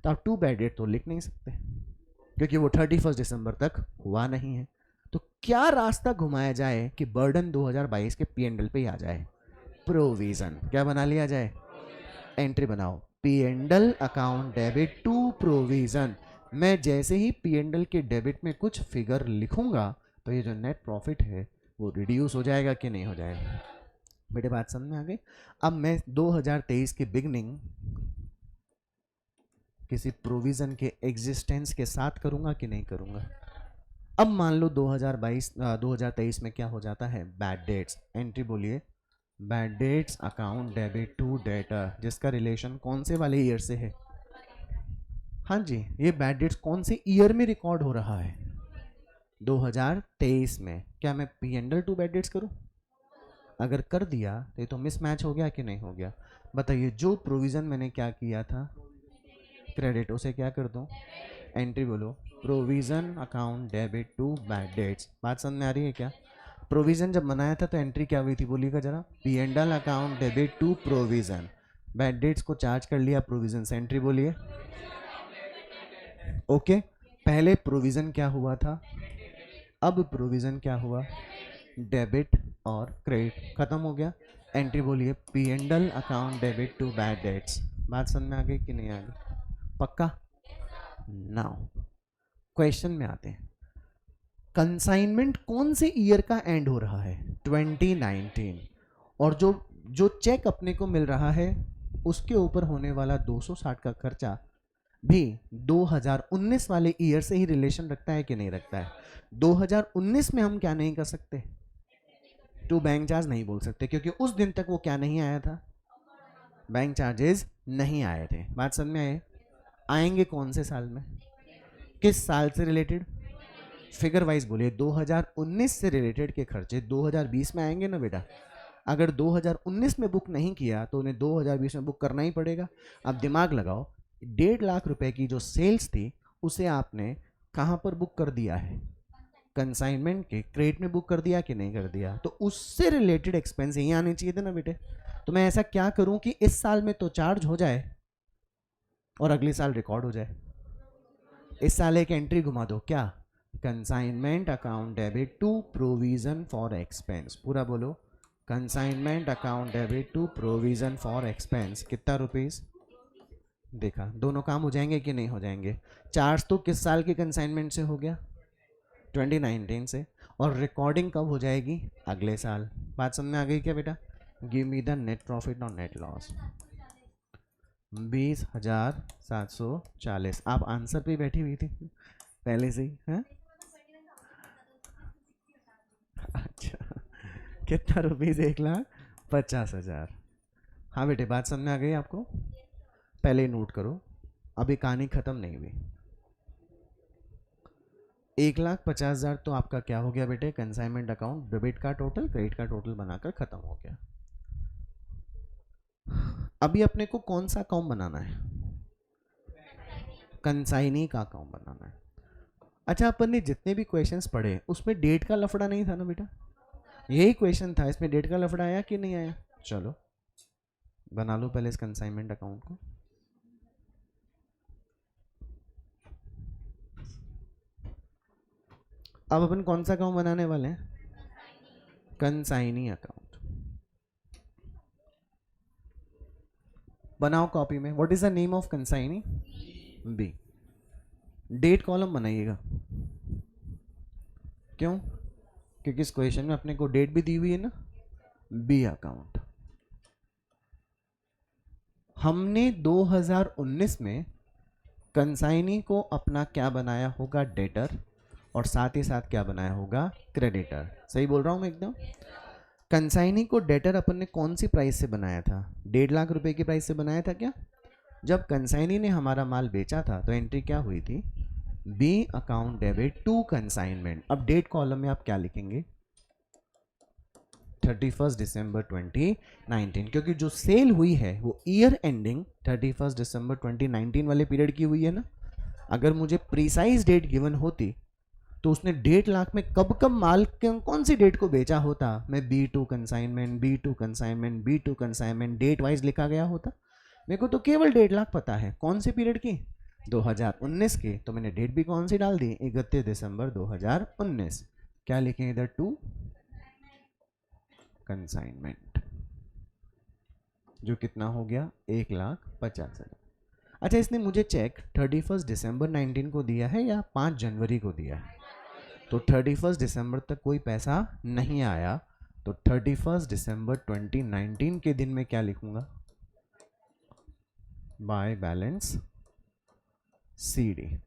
तो आप 2 बैड डेट तो लिख नहीं सकते क्योंकि वो 31 दिसंबर तक हुआ नहीं है। तो क्या रास्ता घुमाया जाए कि बर्डन 2022 के पीएनएल पे ही आ जाए? प्रोविजन। क्या बना लिया जाए? एंट्री बनाओ, PNL account debit to provision. मैं जैसे ही पीएनएल के डेबिट में कुछ फिगर लिखूंगा तो ये जो नेट प्रॉफिट है वो रिड्यूस हो जाएगा कि नहीं हो जाएगा? बेटे बात समझ में आ गई? अब मैं 2023 की बिगनिंग किसी प्रोविजन के एग्जिस्टेंस के साथ करूंगा कि नहीं करूंगा? अब मान लो 2023 में क्या हो जाता है? Bad debts. एंट्री बोलिए, bad debts account debit to debtor, जिसका रिलेशन कौन से वाले ईयर से है? हाँ जी, ये बैड डेट्स कौन से ईयर में रिकॉर्ड हो रहा है? 2023 में। क्या मैं पीएनएल टू बैड डेट्स करूं? अगर कर दिया तो ये तो मिसमैच हो गया कि नहीं हो गया? बताइए, जो प्रोविजन मैंने क्या किया था? क्रेडिट, उसे क्या कर दूं? एंट्री बोलो, provision account debit to bad debts. बात समझ में आ रही है क्या? प्रोविजन जब बनाया था तो एंट्री क्या हुई थी बोलिएगा जरा? PNL account debit to provision. Bad debts को चार्ज कर लिया प्रोविजन से। एंट्री बोलिए। ओके, पहले प्रोविजन क्या हुआ था, अब प्रोविजन क्या हुआ? डेबिट और क्रेडिट खत्म हो गया। एंट्री बोलिए, PNL account debit to bad debts. बात समझ में आ गई कि नहीं आ गई? पक्का? नाउ क्वेश्चन में आते हैं। कंसाइनमेंट कौन से ईयर का एंड हो रहा है? 2019। और जो जो चेक अपने को मिल रहा है उसके ऊपर होने वाला 260 का खर्चा भी 2019 वाले ईयर से ही रिलेशन रखता है कि नहीं रखता है? 2019 में हम क्या नहीं कर सकते? टू बैंक चार्ज नहीं बोल सकते क्योंकि उस दिन तक वो क्या नहीं आया था? बैंक चार्जेस नहीं आए थे। बात समझ में आए? आएंगे कौन से साल में? किस साल से रिलेटेड? फिगर वाइज बोलिए। 2019 से रिलेटेड के खर्चे 2020 में आएंगे ना बेटा? अगर 2019 में बुक नहीं किया तो उन्हें 2020 में बुक करना ही पड़ेगा। अब दिमाग लगाओ, 1.5 लाख रुपए की जो सेल्स थी उसे आपने कहां पर बुक कर दिया है? कंसाइनमेंट के क्रेडिट में बुक कर दिया कि नहीं कर दिया? तो उससे रिलेटेड एक्सपेंस यही आने चाहिए थे ना बेटे। तो मैं ऐसा क्या करूं कि इस साल में तो चार्ज हो जाए और अगले साल रिकॉर्ड हो जाए? इस साल एक एंट्री घुमा दो, क्या? Consignment account debit to provision for expense. पूरा बोलो, consignment account debit to provision for expense. कितना रुपीस? देखा, दोनों काम हो जाएंगे कि नहीं हो जाएंगे? चार्ज तो किस साल के कंसाइनमेंट से हो गया? 2019 से। और रिकॉर्डिंग कब हो जाएगी? अगले साल। बात समझ में आ गई क्या बेटा? Give me the net profit और नेट लॉस। 20,740। आप आंसर पे बैठी हुई थी पहले से ही? है अच्छा, कितना रुपीज? 1,50,000। हाँ बेटे, बात समझ में आ गई आपको? पहले नोट करो, अभी कहानी खत्म नहीं हुई। 1,50,000 तो आपका क्या हो गया बेटे? कंसाइनमेंट अकाउंट डेबिट का टोटल, क्रेडिट का टोटल बनाकर खत्म हो गया। अभी अपने को कौन सा अकाउंट बनाना है? कंसाइनी का अकाउंट बनाना है। अच्छा, अपन ने जितने भी क्वेश्चंस पढ़े उसमें डेट का लफड़ा नहीं था ना बेटा? यही क्वेश्चन था, इसमें डेट का लफड़ा आया कि नहीं आया? चलो बना लो पहले इस कंसाइनमेंट अकाउंट को। अब अपन कौन सा अकाउंट बनाने वाले हैं? Consignee account. बनाओ कॉपी में। What is the name of consignee? B. Date column बनाइएगा। क्यों? क्योंकि इस क्वेश्चन में अपने को डेट भी दी हुई है ना। B account. हमने 2019 में कंसाइनी को अपना क्या बनाया होगा? डेटर। और साथ ही साथ क्या बनाया होगा? क्रेडिटर। सही बोल रहा हूं मैं एकदम? कंसाइनी को डेटर अपन ने कौन सी प्राइस से बनाया था? 1.5 लाख रुपए की प्राइस से बनाया था क्या? जब कंसाइनी ने हमारा माल बेचा था तो एंट्री क्या हुई थी? B account debit to consignment. अब डेट कॉलम में आप क्या लिखेंगे? 31 दिसंबर 2019, क्योंकि जो सेल हुई है वो ईयर एंडिंग 31 दिसंबर 2019 वाले पीरियड की हुई है ना। अगर मुझे प्रिसाइज डेट गिवन होती तो उसने 1.5 लाख में कब कब माल कौन सी डेट को बेचा होता, मैं B2 consignment, B2 consignment, B2 consignment date wise लिखा गया होता। मेरे को तो केवल 1.5 लाख पता है, कौन से पीरियड की? 2019 की, तो मैंने डेट भी कौन सी डाल दी? 31 दिसंबर 2019। क्या लिखें इधर? टू कंसाइनमेंट, जो कितना हो गया? 1,50,000। अच्छा, इसने मुझे चेक 31 दिसंबर 19 को दिया है या 5 जनवरी को दिया है? तो 31 दिसंबर तक कोई पैसा नहीं आया, तो 31 दिसंबर 2019 के दिन में क्या लिखूंगा? By balance CD।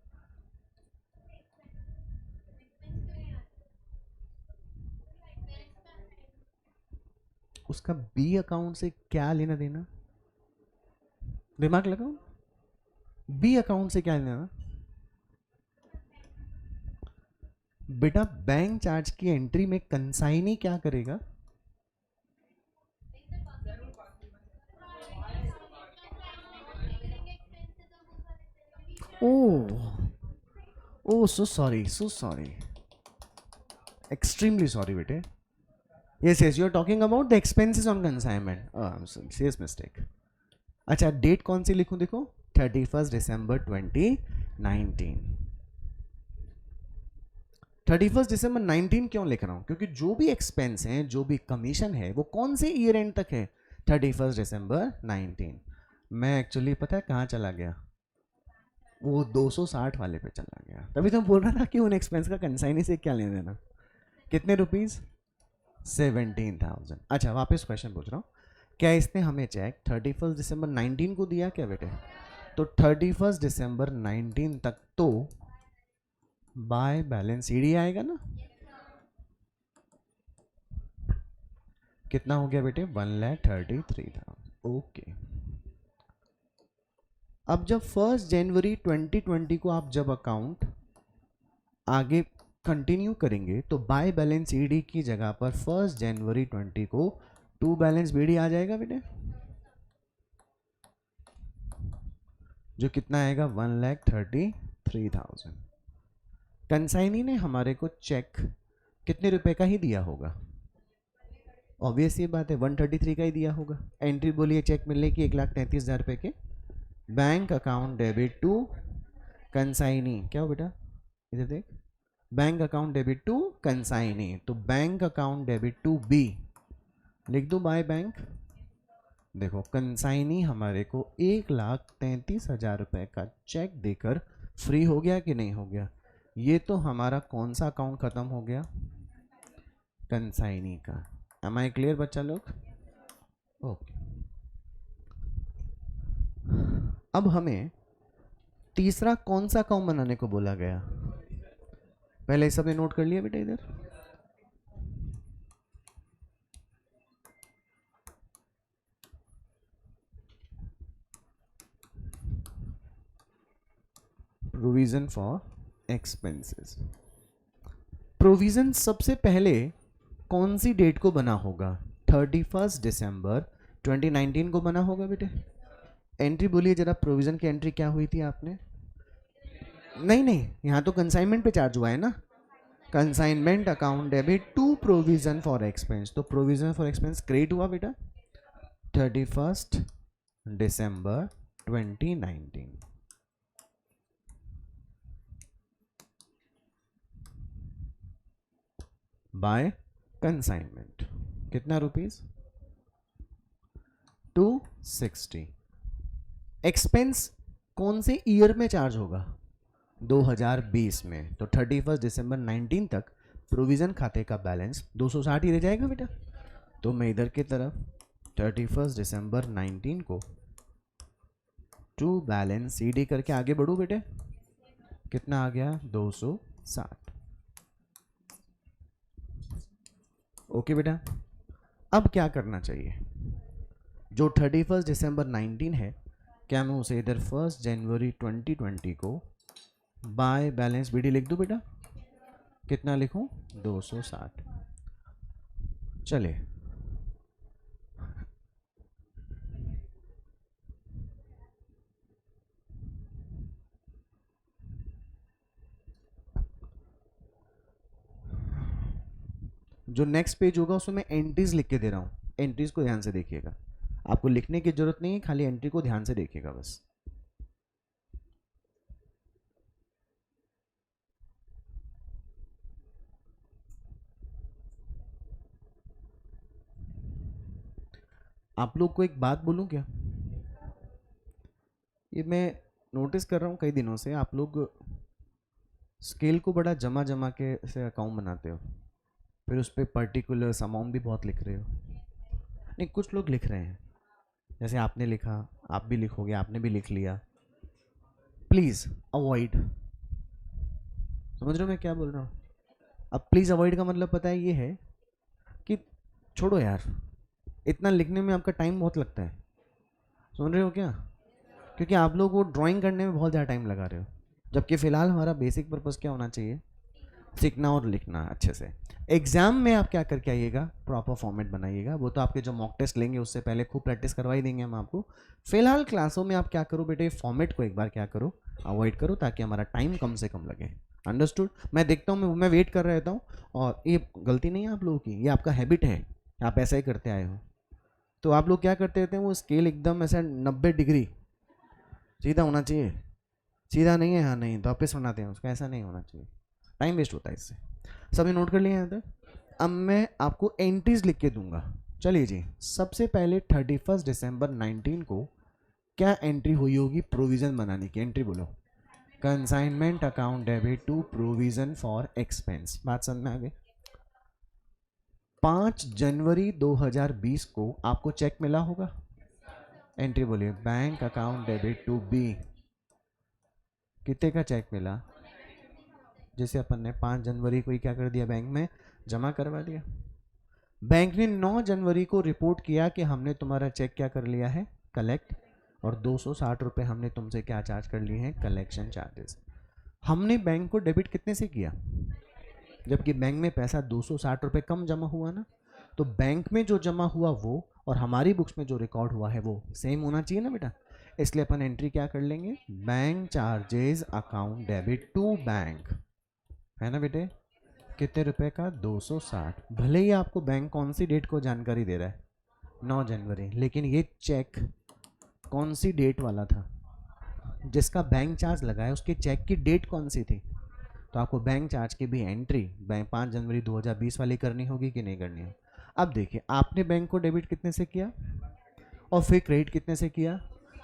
उसका बी अकाउंट से क्या लेना देना? दिमाग लगाओ, बी अकाउंट से क्या लेना? बेटा बैंक चार्ज की एंट्री में कंसाइनी क्या करेगा? Oh so sorry, so sorry, extremely sorry बेटे। Yes yes, you are talking about the expenses on consignment. Serious mistake. अच्छा, डेट कौन सी लिखूं? देखो 31 दिसंबर 2019। 31 दिसंबर 19 क्यों लिख रहा हूं? क्योंकि जो भी एक्सपेंस है, जो भी कमीशन है, वो कौन से ईयर एंड तक है? 31 दिसंबर 19। मैं एक्चुअली पता है कहाँ चला गया? वो 260 वाले पे चला गया। तभी तो बोल रहा था कि उन एक्सपेंस का कंसाइनी से क्या लेना देना। कितने रुपीस? 17,000। अच्छा, वापस क्वेश्चन पूछ रहा हूँ, क्या इसने हमें चेक 31 दिसंबर 19 को दिया क्या बेटे? तो 31 दिसंबर 19 तक तो बाय बैलेंस CD आएगा ना। कितना हो गया बेटे? 1,33,000। ओके। अब जब 1 जनवरी 2020 को आप जब अकाउंट आगे कंटिन्यू करेंगे तो बाय बैलेंस CD की जगह पर 1 जनवरी 20 को टू बैलेंस BD आ जाएगा बेटे, जो कितना आएगा? 1,33,000। कंसाइनी ने हमारे को चेक कितने रुपए का ही दिया होगा? ऑब्वियस ये बात है, 133 का ही दिया होगा। एंट्री बोलिए चेक मिलने की 1,33,000 रुपए के। Bank account debit to consignee, क्या हो बेटा? इधर देख, bank account debit to consignee, तो bank account debit to B लिख दो बाय बैंक। देखो कंसाइनी हमारे को 1,33,000 रुपए का चेक देकर फ्री हो गया कि नहीं हो गया? ये तो हमारा कौन सा अकाउंट खत्म हो गया? कंसाइनी का। एम आई क्लियर बच्चा लोग? ओके। अब हमें तीसरा कौन सा अकाउंट बनाने को बोला गया? पहले सब ने नोट कर लिया बेटा इधर? Provision for expenses. प्रोविजन सबसे पहले कौन सी डेट को बना होगा? 31 दिसंबर 2019 को बना होगा बेटे। एंट्री बोलिए जरा, प्रोविजन की एंट्री क्या हुई थी आपने? नहीं नहीं, यहाँ तो कंसाइनमेंट पे चार्ज हुआ है ना। Consignment account debit to provision for expense, तो प्रोविजन फॉर एक्सपेंस क्रिएट हुआ बेटा 31 दिसंबर 2019। बाय कंसाइनमेंट कितना रुपीस? 260। एक्सपेंस कौन से ईयर में चार्ज होगा? 2020 में। तो 31 दिसंबर 19 तक प्रोविजन खाते का बैलेंस 260 ही रह जाएगा बेटा। तो मैं इधर की तरफ 31 दिसंबर 19 को टू बैलेंस CD करके आगे बढ़ू बेटे। कितना आ गया? 260। ओके बेटा। अब क्या करना चाहिए, जो 31 दिसंबर 19 है, क्या मैं उसे इधर 1 जनवरी 2020 को बाय बैलेंस बीडी लिख दूं बेटा? कितना लिखूं? 260। चले, जो नेक्स्ट पेज होगा उसमें मैं एंट्रीज लिख के दे रहा हूँ, एंट्रीज को ध्यान से देखिएगा, आपको लिखने की जरूरत नहीं है, खाली एंट्री को ध्यान से देखिएगा बस। आप लोग को एक बात बोलूं क्या, ये मैं नोटिस कर रहा हूँ कई दिनों से, आप लोग स्केल को बड़ा जमा जमा के से अकाउंट बनाते हो, फिर उस पर पर्टिकुलर अमाउंट भी बहुत लिख रहे हो। नहीं, कुछ लोग लिख रहे हैं, जैसे आपने लिखा, आप भी लिखोगे, आपने भी लिख लिया, प्लीज़ अवॉइड। समझ रहे हो मैं क्या बोल रहा हूँ? अब प्लीज़ अवॉइड का मतलब पता है ये है कि छोड़ो यार, इतना लिखने में आपका टाइम बहुत लगता है, सुन रहे हो क्या? क्योंकि आप लोग वो ड्राइंग करने में बहुत ज़्यादा टाइम लगा रहे हो, जबकि फ़िलहाल हमारा बेसिक पर्पज़ क्या होना चाहिए? सीखना और लिखना अच्छे से। एग्जाम में आप क्या करके आइएगा, प्रॉपर फॉर्मेट बनाइएगा, वो तो आपके जो मॉक टेस्ट लेंगे उससे पहले खूब प्रैक्टिस करवाई देंगे हम आपको। फिलहाल क्लासों में आप क्या करो बेटे, फॉर्मेट को एक बार क्या करो, अवॉइड करो, ताकि हमारा टाइम कम से कम लगे। अंडरस्टूड? मैं देखता हूँ, मैं वेट कर रहता हूँ, और ये गलती नहीं है आप लोगों की, ये आपका हैबिट है, आप ऐसा ही करते आए हो। तो आप लोग क्या करते रहते हैं, वो स्केल एकदम ऐसा 90 डिग्री सीधा होना चाहिए, सीधा नहीं है, हाँ नहीं तो वापस बनाते हैं उसका, ऐसा नहीं होना चाहिए, टाइम वेस्ट होता है इससे। सभी नोट कर लिए यहाँ तक? अब मैं आपको एंट्रीज लिख के दूंगा। चलिए जी, सबसे पहले 31 दिसंबर 19 को क्या एंट्री हुई होगी प्रोविज़न बनाने की? एंट्री बोलो। Consignment account debit to provision for expense. बात समझ में आ गई? 5 जनवरी 2020 को आपको चेक मिला होगा, एंट्री बोलिए, bank account debit to B. कितने का चेक मिला? जैसे अपन ने 5 जनवरी को ही क्या कर दिया, बैंक में जमा करवा दिया। बैंक ने 9 जनवरी को रिपोर्ट किया कि हमने तुम्हारा चेक क्या कर लिया है, कलेक्ट, और 260 रुपये हमने तुमसे क्या चार्ज कर लिए हैं, कलेक्शन चार्जेस। हमने बैंक को डेबिट कितने से किया, जबकि बैंक में पैसा 260 रुपये कम जमा हुआ ना, तो बैंक में जो जमा हुआ वो और हमारी बुक्स में जो रिकॉर्ड हुआ है वो सेम होना चाहिए ना बेटा, इसलिए अपन एंट्री क्या कर लेंगे, bank charges account debit to bank, है ना बेटे? कितने रुपए का? 260। भले ही आपको बैंक कौन सी डेट को जानकारी दे रहा है, 9 जनवरी, लेकिन ये चेक कौन सी डेट वाला था, जिसका बैंक चार्ज लगा है उसके चेक की डेट कौन सी थी? तो आपको बैंक चार्ज की भी एंट्री 5 जनवरी 2020 वाली करनी होगी कि नहीं करनी है? अब देखिए, आपने बैंक को डेबिट कितने से किया और फिर क्रेडिट कितने से किया,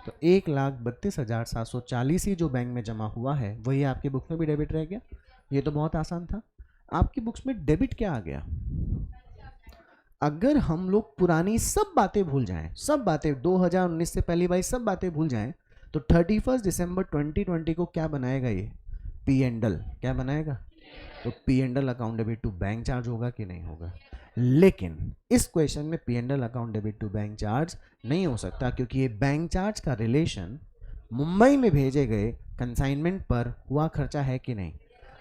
तो 1,32,740 ही जो बैंक में जमा हुआ है वही आपकी बुक में भी डेबिट रह गया। ये तो बहुत आसान था। आपकी बुक्स में डेबिट क्या आ गया? अगर हम लोग पुरानी सब बातें भूल जाएं, सब बातें 2019 से पहली बार सब बातें भूल जाएं, तो 31 दिसंबर 2020 को क्या बनाएगा ये, पी एंड एल। क्या बनाएगा? तो P and L account debit to bank charge होगा कि नहीं होगा? लेकिन इस क्वेश्चन में P and L account debit to bank charge नहीं हो सकता, क्योंकि ये बैंक चार्ज का रिलेशन मुंबई में भेजे गए कंसाइनमेंट पर हुआ खर्चा है कि नहीं,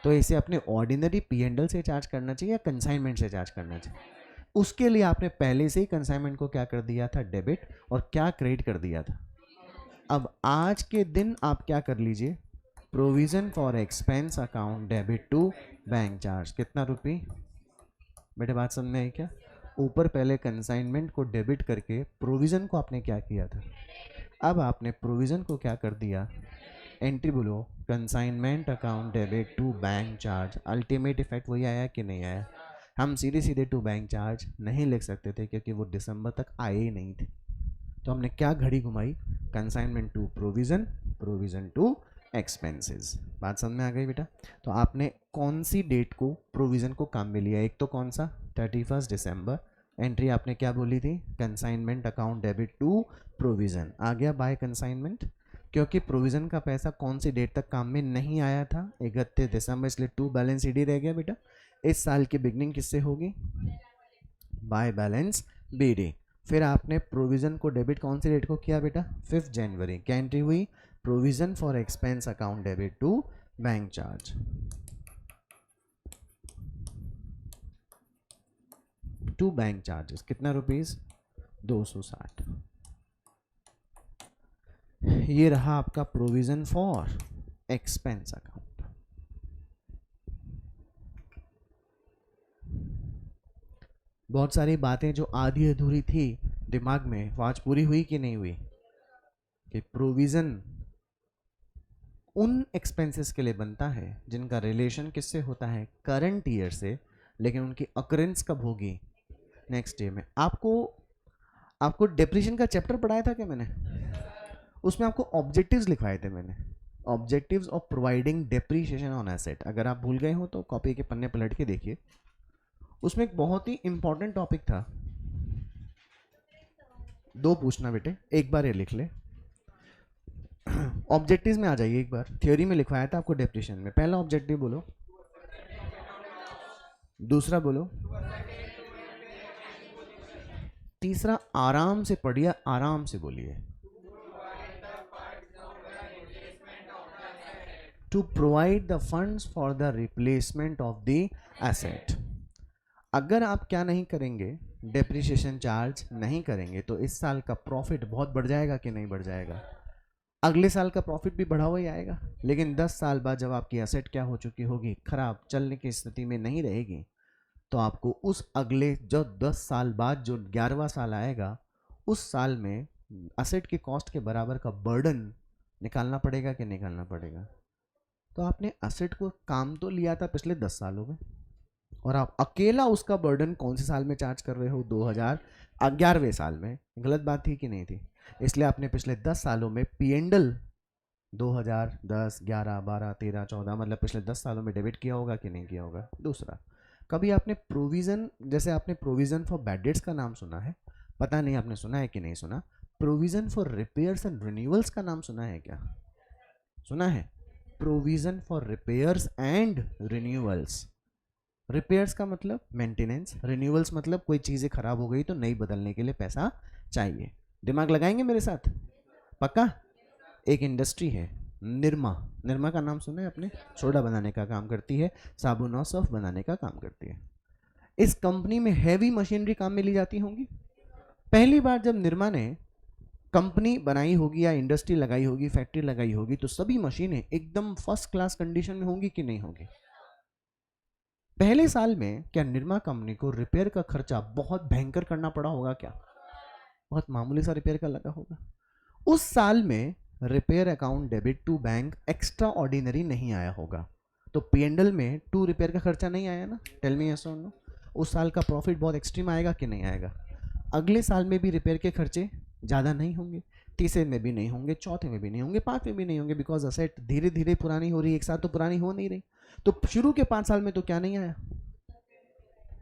तो इसे अपने ऑर्डिनरी पी एंड एल से चार्ज करना चाहिए या कंसाइनमेंट से चार्ज करना चाहिए? उसके लिए आपने पहले से ही कंसाइनमेंट को क्या कर दिया था, डेबिट, और क्या क्रेडिट कर दिया था। अब आज के दिन आप क्या कर लीजिए, provision for expense account debit to bank charge, कितना रुपये बेटे? बात समझ में आई क्या? ऊपर पहले कंसाइनमेंट को डेबिट करके प्रोविजन को आपने क्या किया था, अब आपने प्रोविजन को क्या कर दिया, एंट्री बोलो, consignment account debit to bank charge. Ultimate effect वही आया कि नहीं आया? हम सीधे सीधे टू बैंक चार्ज नहीं लिख सकते थे, क्योंकि वो दिसंबर तक आए ही नहीं थे, तो हमने क्या घड़ी घुमाई, consignment to provision, provision to expenses. बात समझ में आ गई बेटा? तो आपने कौन सी डेट को प्रोविज़न को काम में लिया, एक तो कौन सा, 31 दिसंबर, एंट्री आपने क्या बोली थी, consignment account debit to provision, आ गया बाय कंसाइनमेंट, क्योंकि प्रोविज़न का पैसा कौन सी डेट तक काम में नहीं आया था, 31 दिसंबर, इसलिए टू बैलेंस ईडी रह गया बेटा। इस साल की बिगनिंग किससे होगी, बाय बैलेंस BD। फिर आपने प्रोविजन को डेबिट कौन सी डेट को किया बेटा? 5 जनवरी। क्या एंट्री हुई? Provision for expense account debit to bank charge to bank charges. कितना रुपीस? 260। ये रहा आपका प्रोविजन फॉर एक्सपेंस अकाउंट। बहुत सारी बातें जो आधी अधूरी थी दिमाग में, वो आज पूरी हुई कि नहीं हुई? कि प्रोविजन उन एक्सपेंसेस के लिए बनता है जिनका रिलेशन किससे होता है? करंट ईयर से, लेकिन उनकी अकरेंस कब होगी? नेक्स्ट ईयर में। आपको डेप्रिसिएशन का चैप्टर पढ़ाया था क्या मैंने? उसमें आपको ऑब्जेक्टिव्स लिखवाए थे मैंने, objectives of providing depreciation on asset. अगर आप भूल गए हो तो कॉपी के पन्ने पलट के देखिए, उसमें एक बहुत ही इंपॉर्टेंट टॉपिक था। 2 पूछना बेटे, एक बार ये लिख ले। ऑब्जेक्टिव्स में आ जाइए एक बार, थ्योरी में लिखवाया था आपको डेप्रिसिएशन में। पहला ऑब्जेक्टिव बोलो, दूसरा बोलो, तीसरा आराम से पढ़िए, आराम से बोलिए। To provide the funds for the replacement of the asset. अगर आप क्या नहीं करेंगे, डेप्रिसिएशन चार्ज नहीं करेंगे, तो इस साल का प्रॉफिट बहुत बढ़ जाएगा कि नहीं बढ़ जाएगा? अगले साल का प्रॉफिट भी बढ़ा हुआ ही आएगा, लेकिन 10 साल बाद जब आपकी एसेट क्या हो चुकी होगी? खराब, चलने की स्थिति में नहीं रहेगी, तो आपको उस अगले जो 10 साल बाद जो 11वां साल आएगा, उस साल में एसेट के कॉस्ट के बराबर का बर्डन निकालना पड़ेगा कि निकालना पड़ेगा? तो आपने एसेट को काम तो लिया था पिछले 10 सालों में, और आप अकेला उसका बर्डन कौन से साल में चार्ज कर रहे हो? 2011वें साल में। गलत बात थी कि नहीं थी? इसलिए आपने पिछले 10 सालों में P&L 2010, 11, 12, 13, 14 मतलब पिछले 10 सालों में डेबिट किया होगा कि नहीं किया होगा? दूसरा, कभी आपने प्रोविज़न, जैसे आपने प्रोविज़न फॉर बैड डेट्स का नाम सुना है, पता नहीं आपने सुना है कि नहीं सुना। Provision for repairs and renewals का नाम सुना है क्या? सुना है? Provision for repairs and renewals. Repairs का मतलब मेंटेनेंस, रिन्यूअल्स मतलब कोई चीज़ें खराब हो गई तो नई बदलने के लिए पैसा चाहिए। दिमाग लगाएंगे मेरे साथ? पक्का? एक इंडस्ट्री है निरमा। निरमा का नाम सुना है आपने? सोडा बनाने का काम करती है, साबुन और सर्फ बनाने का काम करती है। इस कंपनी में हैवी मशीनरी काम में ली जाती होंगी। पहली बार जब निरमा ने कंपनी बनाई होगी या इंडस्ट्री लगाई होगी, फैक्ट्री लगाई होगी, तो सभी मशीनें एकदम फर्स्ट क्लास कंडीशन में होंगी कि नहीं होंगी? पहले साल में क्या निरमा कंपनी को रिपेयर का खर्चा बहुत भयंकर करना पड़ा होगा क्या? बहुत मामूली सा रिपेयर का लगा होगा। उस साल में repair account debit to bank extraordinary नहीं आया होगा, तो P&L में टू रिपेयर का खर्चा नहीं आया ना? टेल मी यस और नो। उस साल का प्रॉफिट बहुत एक्सट्रीम आएगा कि नहीं आएगा? अगले साल में भी रिपेयर के खर्चे ज़्यादा नहीं होंगे, तीसरे में भी नहीं होंगे, चौथे में भी नहीं होंगे, 5 में भी नहीं होंगे, बिकॉज असेट धीरे धीरे पुरानी हो रही है, एक साथ तो पुरानी हो नहीं रही। तो शुरू के 5 साल में तो क्या नहीं आया?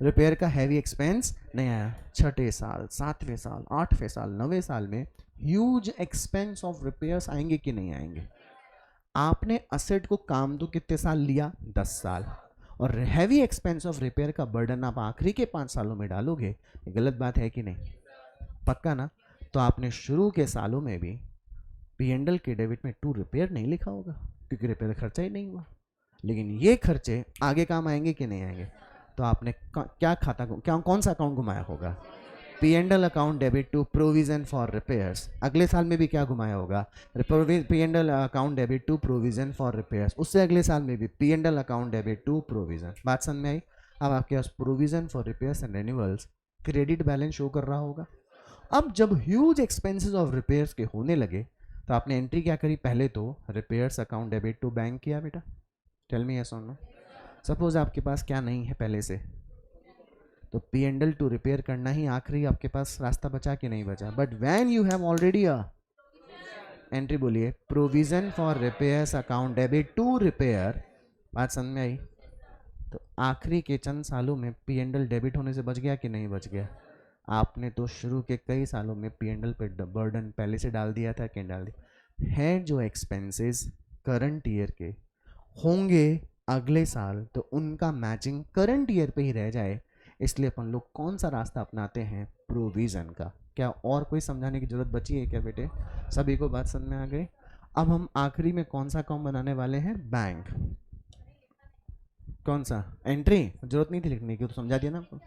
रिपेयर का हैवी एक्सपेंस नहीं आया। छठे साल, 7वें साल, 8वें साल, 9वें साल में ह्यूज एक्सपेंस ऑफ रिपेयर्स आएंगे कि नहीं आएंगे? आपने असेट को काम तो कितने साल लिया? 10 साल, और हैवी एक्सपेंस ऑफ रिपेयर का बर्डन आप आखिरी के 5 सालों में डालोगे। गलत बात है कि नहीं? पक्का ना? तो आपने शुरू के सालों में भी P&L के डेबिट में टू रिपेयर नहीं लिखा होगा, क्योंकि रिपेयर खर्चा ही नहीं हुआ। लेकिन ये खर्चे आगे काम आएंगे कि नहीं आएंगे? तो आपने क्या खाता, क्या कौन सा अकाउंट घुमाया होगा? P&L account debit to provision for repairs. अगले साल में भी क्या घुमाया होगा? P&L account debit to provision for repairs. उससे अगले साल में भी P&L account debit to provision. बात समझ में आई? अब आपके पास provision for repairs and renewals credit balance show कर रहा होगा। अब जब ह्यूज एक्सपेंसेस ऑफ रिपेयर्स के होने लगे, तो आपने एंट्री क्या करी? पहले तो repairs account debit to bank किया बेटा। टेल मी यस और नो। सपोज आपके पास क्या नहीं है पहले से, तो P&L टू रिपेयर करना ही आखिरी आपके पास रास्ता बचा कि नहीं बचा? But when you have already a entry, बोलिए, provision for repairs account debit to repair. बात समझ में आई? तो आखिरी के चंद सालों में P&L डेबिट होने से बच गया कि नहीं बच गया? आपने तो शुरू के कई सालों में P&L पे बर्डन पहले से डाल दिया था कि नहीं डाल दिया है? जो एक्सपेंसेस करंट ईयर के होंगे अगले साल, तो उनका मैचिंग करंट ईयर पे ही रह जाए, इसलिए अपन लोग कौन सा रास्ता अपनाते हैं? प्रोविज़न का। क्या और कोई समझाने की ज़रूरत बची है क्या बेटे? सभी को बात समझ में आ गई? अब हम आखिरी में कौन सा अकाउंट बनाने वाले हैं? बैंक। कौन सा? एंट्री। जरूरत नहीं थी लिखने की, तो समझा दिया ना आपको।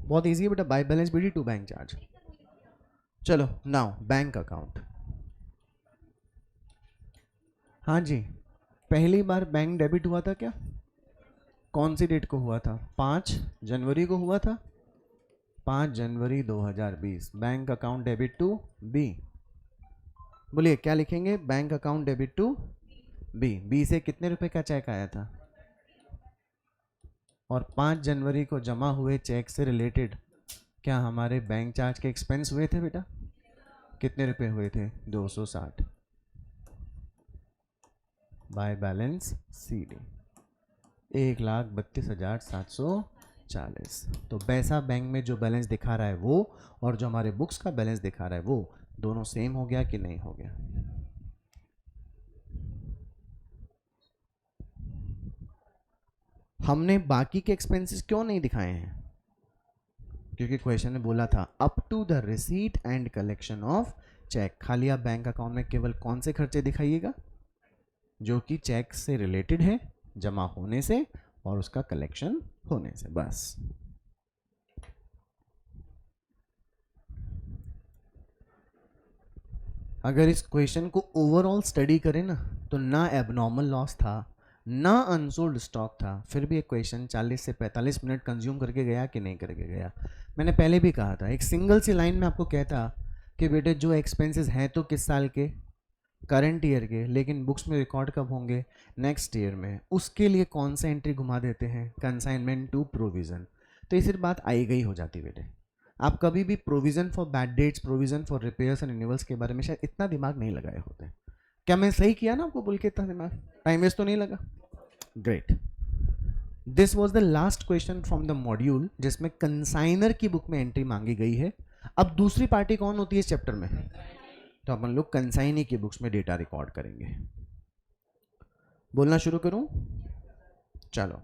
बहुत इजी है बेटा, by balance BD to bank charge. चलो नाउ बैंक अकाउंट। हाँ जी, पहली बार बैंक डेबिट हुआ था क्या? कौन सी डेट को हुआ था? 5 जनवरी को हुआ था। 5 जनवरी 2020। Bank account debit to B. बोलिए क्या लिखेंगे? Bank account debit to B. B से कितने रुपए का चेक आया था? और 5 जनवरी को जमा हुए चेक से रिलेटेड क्या हमारे बैंक चार्ज के एक्सपेंस हुए थे बेटा? कितने रुपए हुए थे? 260। By balance C D 1,32,740। तो पैसा बैंक में जो बैलेंस दिखा रहा है वो, और जो हमारे बुक्स का बैलेंस दिखा रहा है वो, दोनों सेम हो गया कि नहीं हो गया? हमने बाकी के एक्सपेंसेस क्यों नहीं दिखाए हैं? क्योंकि क्वेश्चन ने बोला था up to the receipt and collection of cheque. खाली आप बैंक अकाउंट में केवल कौन से खर्चे दिखाइएगा? जो कि चेक से रिलेटेड है, जमा होने से और उसका कलेक्शन होने से, बस। अगर इस क्वेश्चन को ओवरऑल स्टडी करें ना, तो ना एबनॉर्मल लॉस था, ना अनसोल्ड स्टॉक था, फिर भी एक क्वेश्चन 40 से 45 मिनट कंज्यूम करके गया कि नहीं करके गया? मैंने पहले भी कहा था, एक सिंगल सी लाइन में आपको कहता कि बेटे जो एक्सपेंसेस हैं तो किस साल के? करंट ईयर के, लेकिन बुक्स में रिकॉर्ड कब होंगे? नेक्स्ट ईयर में। उसके लिए कौन सा एंट्री घुमा देते हैं? Consignment to provision. तो ये सिर्फ बात आई गई हो जाती बेटे। आप कभी भी provision for bad dates, provision for repairs and renewals के बारे में शायद इतना दिमाग नहीं लगाए होते। क्या मैं सही किया ना आपको बोल के? इतना दिमाग, टाइम वेस्ट तो नहीं लगा? Great. This was the last question from the module जिसमें कंसाइनर की बुक में एंट्री मांगी गई है। अब दूसरी पार्टी कौन होती है इस चैप्टर में? तो अपन लोग कंसाइनी की बुक्स में डेटा रिकॉर्ड करेंगे। बोलना शुरू करूं? चलो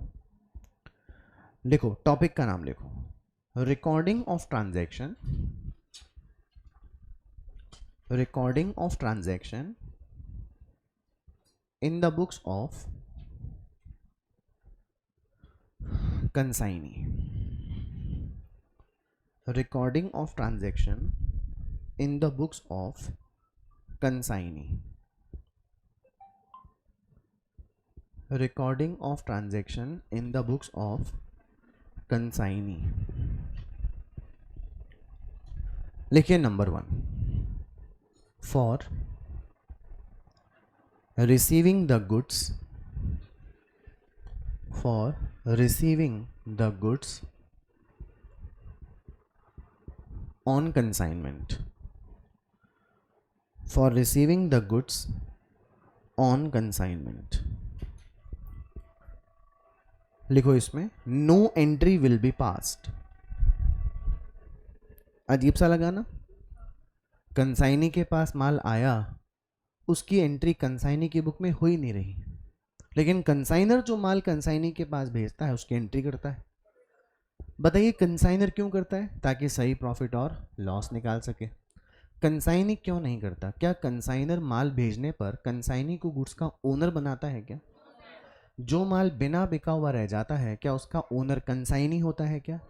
लिखो, टॉपिक का नाम लिखो, recording of transaction, recording of transaction in the books of consignee, recording of transaction in the books of consignee, recording of transaction in the books of consignee. लिखिए number 1, for receiving the goods, for receiving the goods on consignment, for receiving the goods on consignment. लिखो इसमें no entry will be passed. अजीब सा लगा ना? कंसाइनी के पास माल आया, उसकी एंट्री कंसाइनी की बुक में हो ही नहीं रही, लेकिन कंसाइनर जो माल कंसाइनी के पास भेजता है उसकी एंट्री करता है। बताइए कंसाइनर क्यों करता है? ताकि सही प्रॉफिट और लॉस निकाल सके। कंसाइनी क्यों नहीं करता? क्या कंसाइनर माल भेजने पर कंसाइनी को गुड्स का ओनर बनाता है क्या? जो माल बिना बिका हुआ रह जाता है, क्या उसका ओनर कंसाइनी होता है क्या?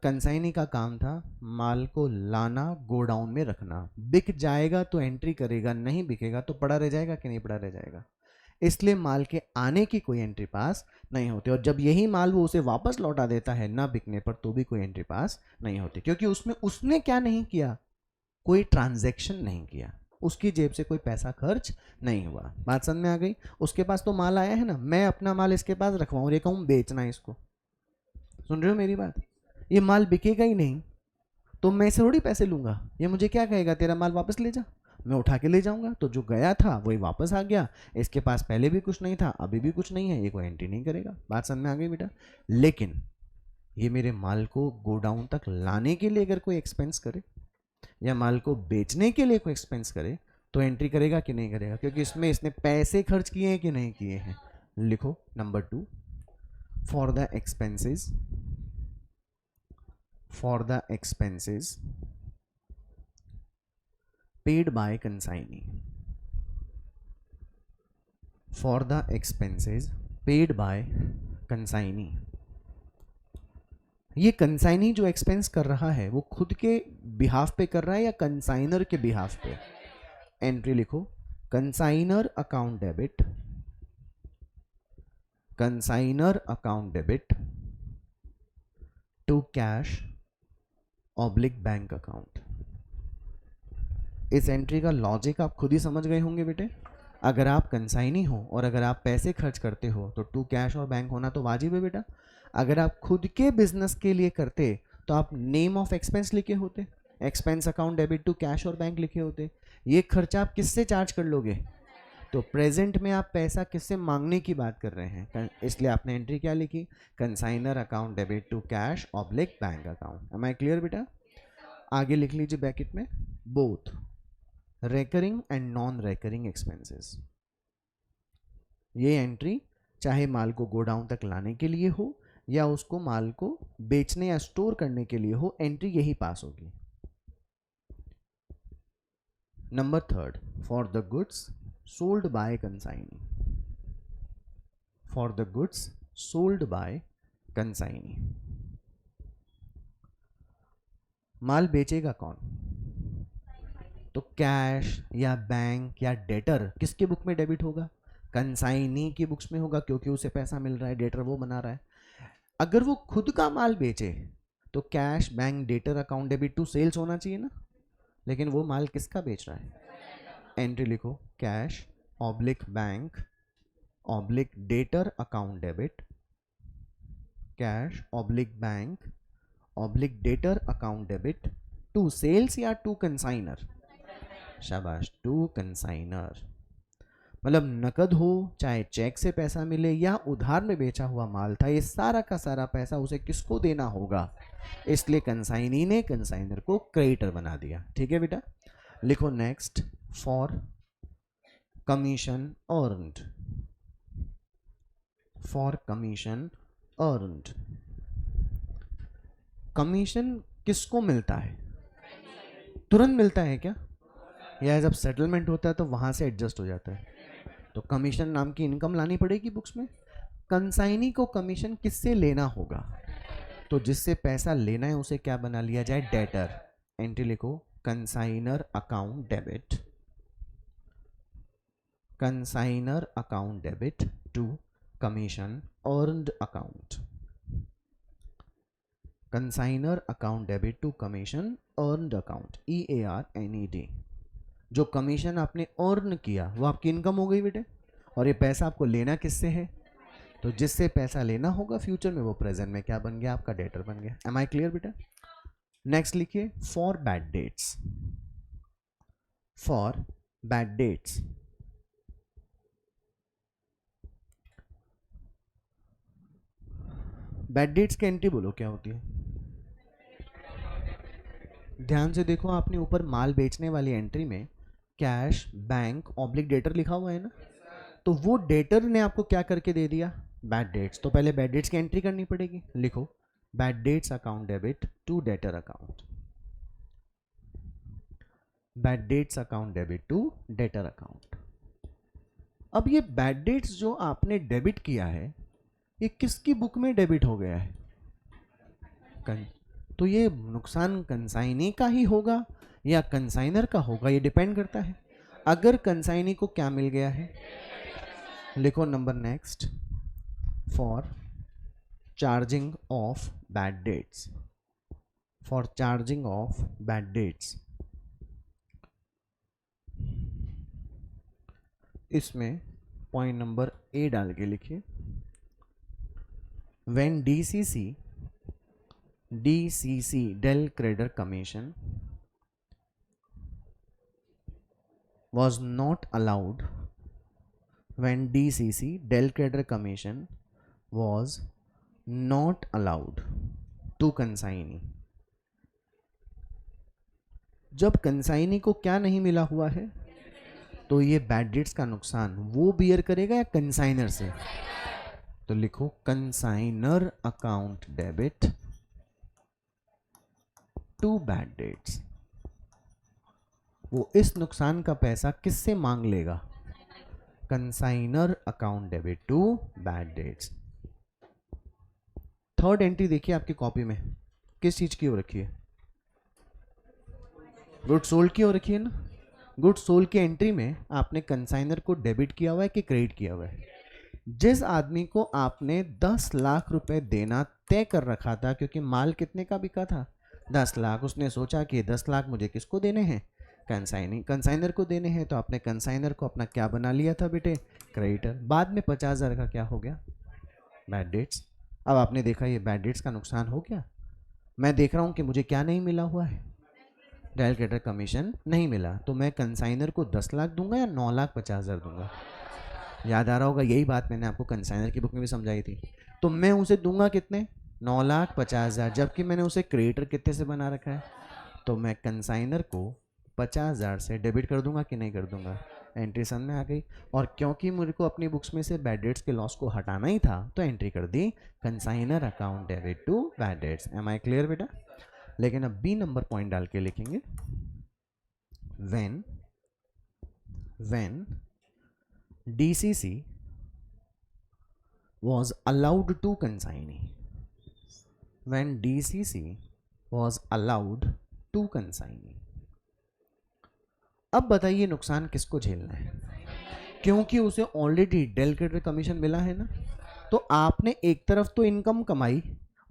कंसाइनी का काम था माल को लाना, गोडाउन में रखना, बिक जाएगा तो एंट्री करेगा, नहीं बिकेगा तो पड़ा रह जाएगा कि नहीं पड़ा रह जाएगा। इसलिए माल के आने की कोई एंट्री पास नहीं होती, और जब यही माल वो उसे वापस लौटा देता है ना बिकने पर, तो भी कोई एंट्री पास नहीं होती, क्योंकि उसमें उसने क्या नहीं किया? कोई ट्रांजैक्शन नहीं किया, उसकी जेब से कोई पैसा खर्च नहीं हुआ। बात समझ में आ गई? उसके पास तो माल आया है ना, मैं अपना माल इसके पास रखवाऊँ, ये कहूँ बेचना है इसको। सुन रहे हो मेरी बात? ये माल बिकेगा ही नहीं तो मैं इसे थोड़ी पैसे लूंगा, ये मुझे क्या कहेगा तेरा माल वापस ले जा, मैं उठा के ले जाऊंगा। तो जो गया था वही वापस आ गया, इसके पास पहले भी कुछ नहीं था, अभी भी कुछ नहीं है, ये कोई एंट्री नहीं करेगा। बात समझ में आ गई बेटा? लेकिन ये मेरे माल को गोडाउन तक लाने के लिए अगर कोई एक्सपेंस करे या माल को बेचने के लिए कोई एक्सपेंस करे तो एंट्री करेगा कि नहीं करेगा, क्योंकि इसमें इसने पैसे खर्च किए हैं कि नहीं किए हैं। लिखो number 2, for the expenses paid by consignee, for the expenses paid by consignee. ये कंसाइनी जो एक्सपेंस कर रहा है वो खुद के बिहाफ पे कर रहा है या कंसाइनर के बिहाफ पे। एंट्री लिखो, consignor account debit, consignor account debit to cash oblique bank account. इस एंट्री का लॉजिक आप खुद ही समझ गए होंगे बेटे। अगर आप कंसाइनी हो और अगर आप पैसे खर्च करते हो तो टू कैश और बैंक होना तो वाजिब है बेटा। अगर आप खुद के बिजनेस के लिए करते तो आप नेम ऑफ एक्सपेंस लिखे होते, expense account debit to cash और बैंक लिखे होते। ये खर्चा आप किससे चार्ज कर लोगे? तो प्रेजेंट में आप पैसा किससे मांगने की बात कर रहे हैं, इसलिए आपने एंट्री क्या लिखी? Consignor account debit to cash oblique bank account. Am I clear बेटा? आगे लिख लीजिए ब्रैकेट में, both recurring and non recurring expenses. ये एंट्री चाहे माल को गोडाउन तक लाने के लिए हो या उसको माल को बेचने या स्टोर करने के लिए हो, एंट्री यही पास होगी। Number 3, for the goods sold by consignee, for the goods sold by consignee. माल बेचेगा कौन? तो कैश या बैंक या डेटर किसके बुक में डेबिट होगा? कंसाइनी की बुक्स में होगा, क्योंकि उसे पैसा मिल रहा है, डेटर वो बना रहा है। अगर वो खुद का माल बेचे तो cash bank debtor account debit to sales होना चाहिए ना, लेकिन वो माल किसका बेच रहा है? एंट्री लिखो, cash oblique bank oblique debtor account debit, cash oblique bank oblique debtor account debit to sales या टू कंसाइनर? शाबाश, टू कंसाइनर। मतलब नकद हो चाहे चेक से पैसा मिले या उधार में बेचा हुआ माल था, ये सारा का सारा पैसा उसे किसको देना होगा? इसलिए कंसाइनी ने कंसाइनर को क्रेडिटर बना दिया। ठीक है बेटा, लिखो next, for commission earned, for commission earned. Commission किसको मिलता है? तुरंत मिलता है क्या, या जब सेटलमेंट होता है तो वहां से एडजस्ट हो जाता है? तो कमीशन नाम की इनकम लानी पड़ेगी बुक्स में। कंसाइनी को कमीशन किससे लेना होगा? तो जिससे पैसा लेना है उसे क्या बना लिया जाए? डेटर। एंट्री लिखो, consignor account debit, consignor account debit to commission earned account, consignor account debit to commission earned account, EARNED। जो कमीशन आपने अर्न किया वो आपकी इनकम हो गई बेटे, और ये पैसा आपको लेना किससे है? तो जिससे पैसा लेना होगा फ्यूचर में वो प्रेजेंट में क्या बन गया? आपका डेटर बन गया। एम आई क्लियर बेटा? नेक्स्ट लिखिए, for bad dates, for bad dates. Bad debts की एंट्री बोलो क्या होती है? ध्यान से देखो, आपने ऊपर माल बेचने वाली एंट्री में कैश बैंक ऑब्लिक डेटर लिखा हुआ है ना, तो वो डेटर ने आपको क्या करके दे दिया? Bad debts. तो पहले बैड डेट्स की एंट्री करनी पड़ेगी। लिखो, bad debts account debit to debtor account, bad debts account debit to debtor account. अब ये बैड डेट्स जो आपने डेबिट किया है ये किसकी बुक में डेबिट हो गया है? तो ये नुकसान कंसाइनी का ही होगा या कंसाइनर का होगा, ये डिपेंड करता है। अगर कंसाइनी को क्या मिल गया है? लिखो number next, for charging of bad debts, for charging of bad debts. इसमें पॉइंट नंबर ए डाल के लिखिए, when DCC Dell Creditor Commission was not allowed, when DCC Dell Creditor Commission was not allowed to consignee. जब कंसाइनी को क्या नहीं मिला हुआ है तो ये बैड डेट्स का नुकसान वो बियर करेगा या कंसाइनर से? तो लिखो consignor account debit to bad debts. वो इस नुकसान का पैसा किससे मांग लेगा? Consignor account debit to bad debts. Third entry देखिए आपकी कॉपी में किस चीज की हो रखी है? गुड सोल्ड की हो रखी है ना। गुड सोल्ड की एंट्री में आपने कंसाइनर को डेबिट किया हुआ है कि क्रेडिट किया हुआ है? जिस आदमी को आपने 10 लाख रुपए देना तय कर रखा था, क्योंकि माल कितने का बिका था? 10 लाख। उसने सोचा कि 10 लाख मुझे किसको देने हैं? कंसाइनर को देने हैं। तो आपने कंसाइनर को अपना क्या बना लिया था बेटे? क्रेडिटर। बाद में 50,000 का क्या हो गया? Bad debts. अब आपने देखा ये बैड डेट्स का नुकसान हो गया। मैं देख रहा हूँ कि मुझे क्या नहीं मिला हुआ है? डायल क्रेडिटर कमीशन नहीं मिला। तो मैं कंसाइनर को 10 लाख दूंगा या 9,50,000 दूंगा? याद आ रहा होगा, यही बात मैंने आपको कंसाइनर की बुक में भी समझाई थी। तो मैं उसे दूंगा कितने? 9,50,000, जबकि मैंने उसे क्रेडिटर कितने से बना रखा है? तो मैं कंसाइनर को 50,000 से डेबिट कर दूंगा कि नहीं कर दूंगा? एंट्री समझ में आ गई। और क्योंकि मुझे को अपनी बुक्स में से बैड डेट्स के लॉस को हटाना ही था तो एंट्री कर दी consignor account debit to bad debts. Am I clear बेटा? लेकिन अब बी नंबर पॉइंट डाल के लिखेंगे when DCC was allowed to consignee, when DCC was allowed to consignee। अब बताइए नुकसान किसको झेलना है? क्योंकि उसे ऑलरेडी डेल क्रेडिटर कमीशन मिला है ना। तो आपने एक तरफ तो इनकम कमाई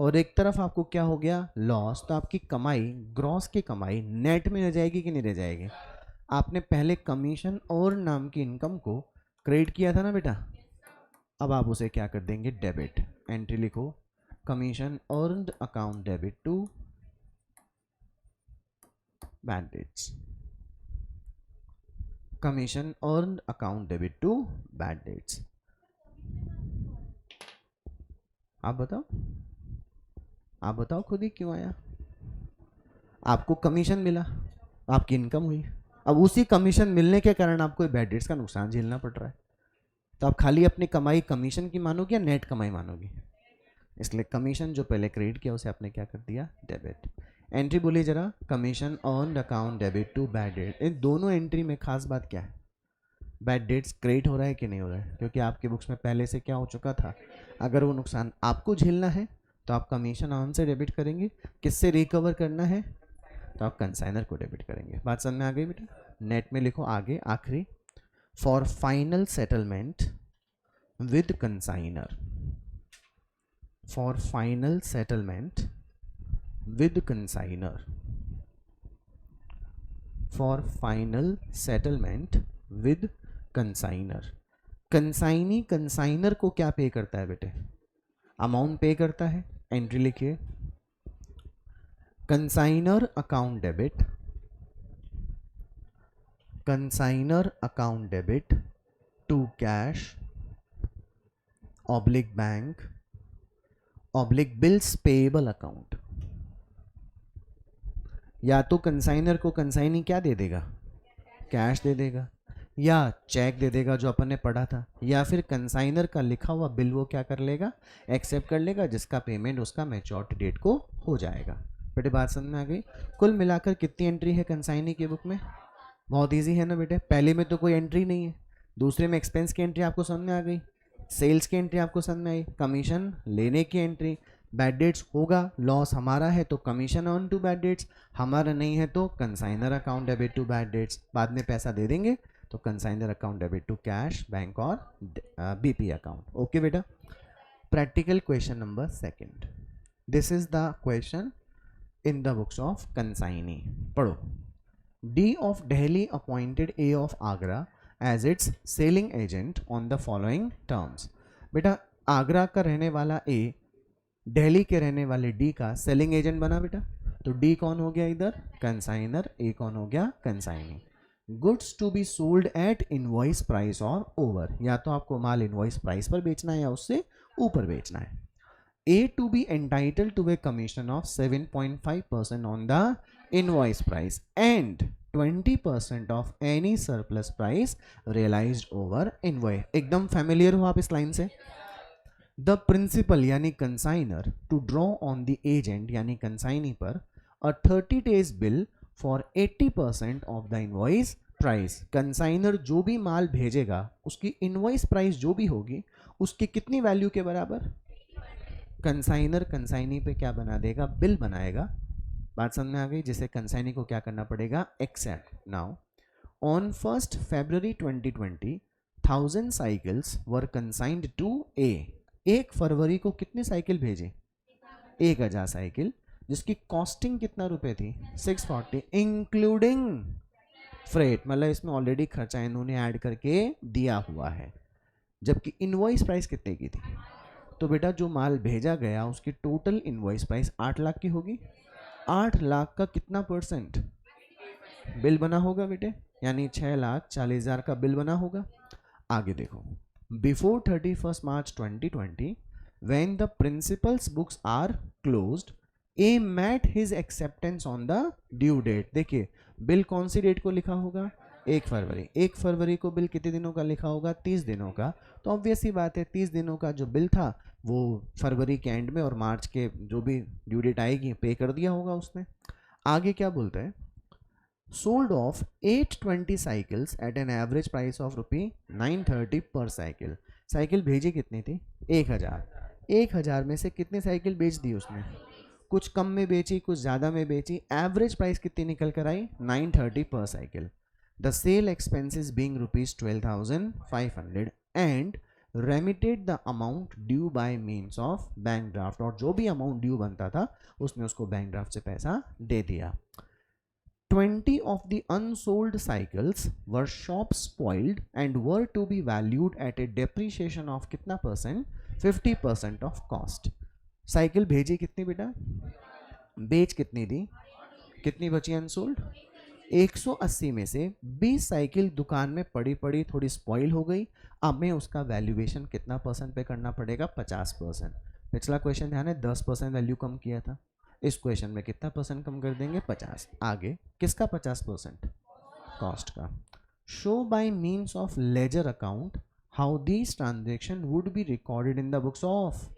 और एक तरफ आपको क्या हो गया? लॉस। तो आपकी कमाई, ग्रॉस की कमाई नेट में रह जाएगी कि नहीं रह जाएगी? आपने पहले कमीशन और नाम की इनकम को क्रेडिट किया था ना बेटा। अब आप उसे क्या कर देंगे? डेबिट। एंट्री लिखो commission earned account debit to bad debts. Commission earned account debit to bad debts. आप बताओ खुद ही क्यों आया? आपको कमीशन मिला, आपकी इनकम हुई। अब उसी कमीशन मिलने के कारण आपको बैड डेट्स का नुकसान झेलना पड़ रहा है। तो आप खाली अपनी कमाई कमीशन की मानोगे या नेट कमाई मानोगे? इसलिए कमीशन जो पहले क्रेडिट किया उसे आपने क्या कर दिया? डेबिट। एंट्री बोलिए जरा, commission on account debit to bad debt. इन दोनों एंट्री में खास बात क्या है? बैड डेट्स क्रेडिट हो रहा है कि नहीं हो रहा है? क्योंकि आपकी बुक्स में पहले से क्या हो चुका था। अगर वो नुकसान आपको झेलना है तो आप कमीशन ऑन से डेबिट करेंगे। किससे रिकवर करना है? तो आप कंसाइनर को डेबिट करेंगे। बात समझ में आ गई बेटा? नेट में लिखो आगे आखिरी, for final settlement with consignor. For final settlement with consignor. For final settlement with consignor. Consignee consignor को क्या पे करता है बेटे? अमाउंट पे करता है। एंट्री लिखिए consignor account debit, consignor account debit to cash oblique bank oblique bills payable account. या तो कंसाइनर को कंसाइनी क्या दे देगा? कैश दे देगा, या चेक दे देगा जो अपन ने पढ़ा था, या फिर कंसाइनर का लिखा हुआ बिल वो क्या कर लेगा? एक्सेप्ट कर लेगा, जिसका पेमेंट उसका मैच्योरिटी डेट को हो जाएगा। बेटे बात समझ में आ गई? कुल मिलाकर कितनी एंट्री है कंसाइनी की बुक में? बहुत इजी है ना बेटे। पहले में तो कोई एंट्री नहीं है, दूसरे में एक्सपेंस की एंट्री आपको समझ में आ गई, सेल्स की एंट्री आपको समझ में आई, कमीशन लेने की एंट्री, बैड डेट्स होगा, लॉस हमारा है तो commission on to bad debts, हमारा नहीं है तो consignor account debit to bad debts. बाद में पैसा दे देंगे तो consignor account debit to cash bank और बीपी अकाउंट। ओके बेटा। Practical question number second, this is the question in the books of consignee. पढ़ो। D of Delhi appointed A of Agra as its selling agent on the following terms। बेटा आगरा का रहने वाला A दिल्ली के रहने वाले D का सेलिंग एजेंट बना बेटा। तो D कौन हो गया इधर? कंसाइनर। A कौन हो गया? Consignee. Goods to be sold at invoice price और ओवर। या तो आपको माल इनवॉइस प्राइस पर बेचना है या उससे ऊपर बेचना है। A to be entitled to a commission of 7.5% on the invoice price and 20% of any surplus price realized over invoice. एकदम familiar हो आप इस लाइन से? The principal यानी consignor to draw on the agent यानी consignee पर a 30 days bill for 80% of the invoice price. Consignor जो भी माल भेजेगा उसकी इनवॉइस प्राइस जो भी होगी उसकी कितनी वैल्यू के बराबर? कंसाइनर कंसाइनी पे क्या बना देगा? बिल बनाएगा. बात समझ में आ गई? जिसे कंसाइनी को क्या करना पड़ेगा? Accept. Now on 1st February 2020 1000 cycles were consigned to A. 1 फरवरी को कितने साइकिल भेजे? 1000 साइकिल, जिसकी कॉस्टिंग कितना रुपए थी? 640 इंक्लूडिंग फ्रेट. मतलब इसमें ऑलरेडी खर्चा इन्होंने ऐड करके दिया हुआ है. जबकि इनवॉइस प्राइस कितने की थी? तो बेटा जो माल भेजा गया उसकी टोटल इनवॉइस प्राइस 8 लाख की होगी. 8 लाख का कितना परसेंट बिल बना होगा बेटे? यानी 6,40,000 का बिल बना होगा. आगे देखो. Before 31st March 2020 when the principal's books are closed, A met his acceptance on the due date. देखिए बिल कौन सी डेट को लिखा होगा? 1 फरवरी. 1 फरवरी को बिल कितने दिनों का लिखा होगा? 30 दिनों का. तो ऑब्वियस ही बात है 30 दिनों का जो बिल था वो फरवरी के एंड में और मार्च के जो भी ड्यू डेट आएगी पे कर दिया होगा उसने. आगे क्या बोलता है? Sold off 820 cycles at an average price of ₹930 per cycle. Cycle भेजी कितनी थी? 1000. 1000 में से कितने साइकिल बेच दी उसने? कुछ कम में बेची, कुछ ज़्यादा में बेची. एवरेज प्राइस कितनी निकल कर आई? 930 per cycle. The sale expenses being ₹12,500 and remitted the amount due by means of bank draft. और जो भी अमाउंट ड्यू बनता था उसने उसको बैंक ड्राफ्ट से पैसा दे दिया. 20 of the unsold cycles were shop spoiled and were to be valued at a depreciation of कितना परसेंट? 50% of cost. साइकिल भेजी कितनी बेटा? बेच कितनी दी? कितनी बची अनसोल्ड? 180 में से 20 साइकिल दुकान में पड़ी पड़ी थोड़ी स्पॉइल हो गई. अब में उसका वैल्यूएशन कितना परसेंट पे करना पड़ेगा? 50%. पिछला क्वेश्चन ध्यान है 10% वैल्यू कम किया था. इस क्वेश्चन में कितना परसेंट कम कर देंगे? 50. आगे किसका 50%? कॉस्ट का. Show by means of ledger account how these transaction would be recorded in the books of.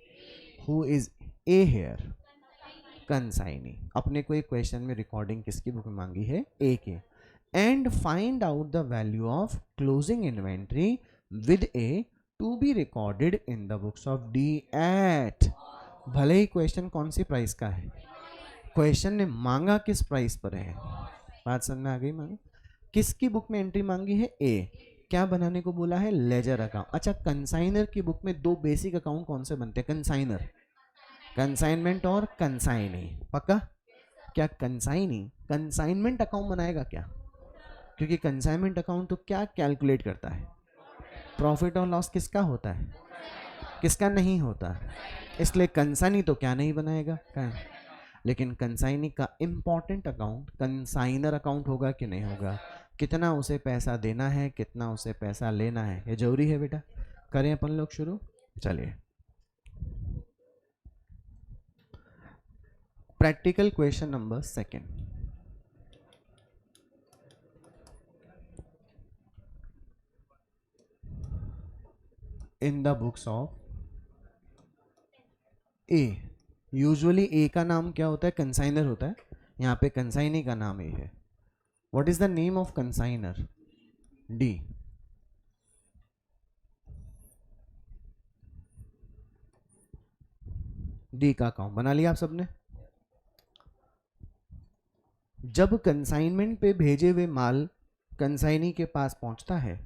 Who is A here? Consignee. अपने को एक क्वेश्चन में रिकॉर्डिंग किसकी बुक में मांगी है? A K. And find out the value of closing inventory with A to be recorded in the books of D at. भले ही क्वेश्चन कौन सी प्राइस का है, क्वेश्चन ने मांगा किस प्राइस पर है. बात समझ में आ गई? मांगी किसकी बुक में एंट्री मांगी है? ए. क्या बनाने को बोला है? Ledger account. अच्छा, कंसाइनर की बुक में 2 बेसिक अकाउंट कौन से बनते हैं? कंसाइनर, कंसाइनमेंट और कंसाइनी. पक्का? क्या कंसाइनी कंसाइनमेंट अकाउंट बनाएगा क्या? क्योंकि कंसाइनमेंट अकाउंट तो क्या कैलकुलेट करता है? प्रॉफिट और लॉस किसका होता है, किसका नहीं होता. इसलिए कंसाइनी तो क्या नहीं बनाएगा. लेकिन कंसाइनी का इंपॉर्टेंट अकाउंट कंसाइनर अकाउंट होगा कि नहीं होगा. कितना उसे पैसा देना है, कितना उसे पैसा लेना है, ये जरूरी है बेटा. करें अपन लोग शुरू. चलिए practical question number 2. In the books of A. Usually A का नाम क्या होता है? कंसाइनर होता है. यहाँ पे कंसाइनी का नाम ए है. What is the name of consignor? D. D का अकाउंट बना लिया आप सबने. जब कंसाइनमेंट पे भेजे हुए माल कंसाइनी के पास पहुंचता है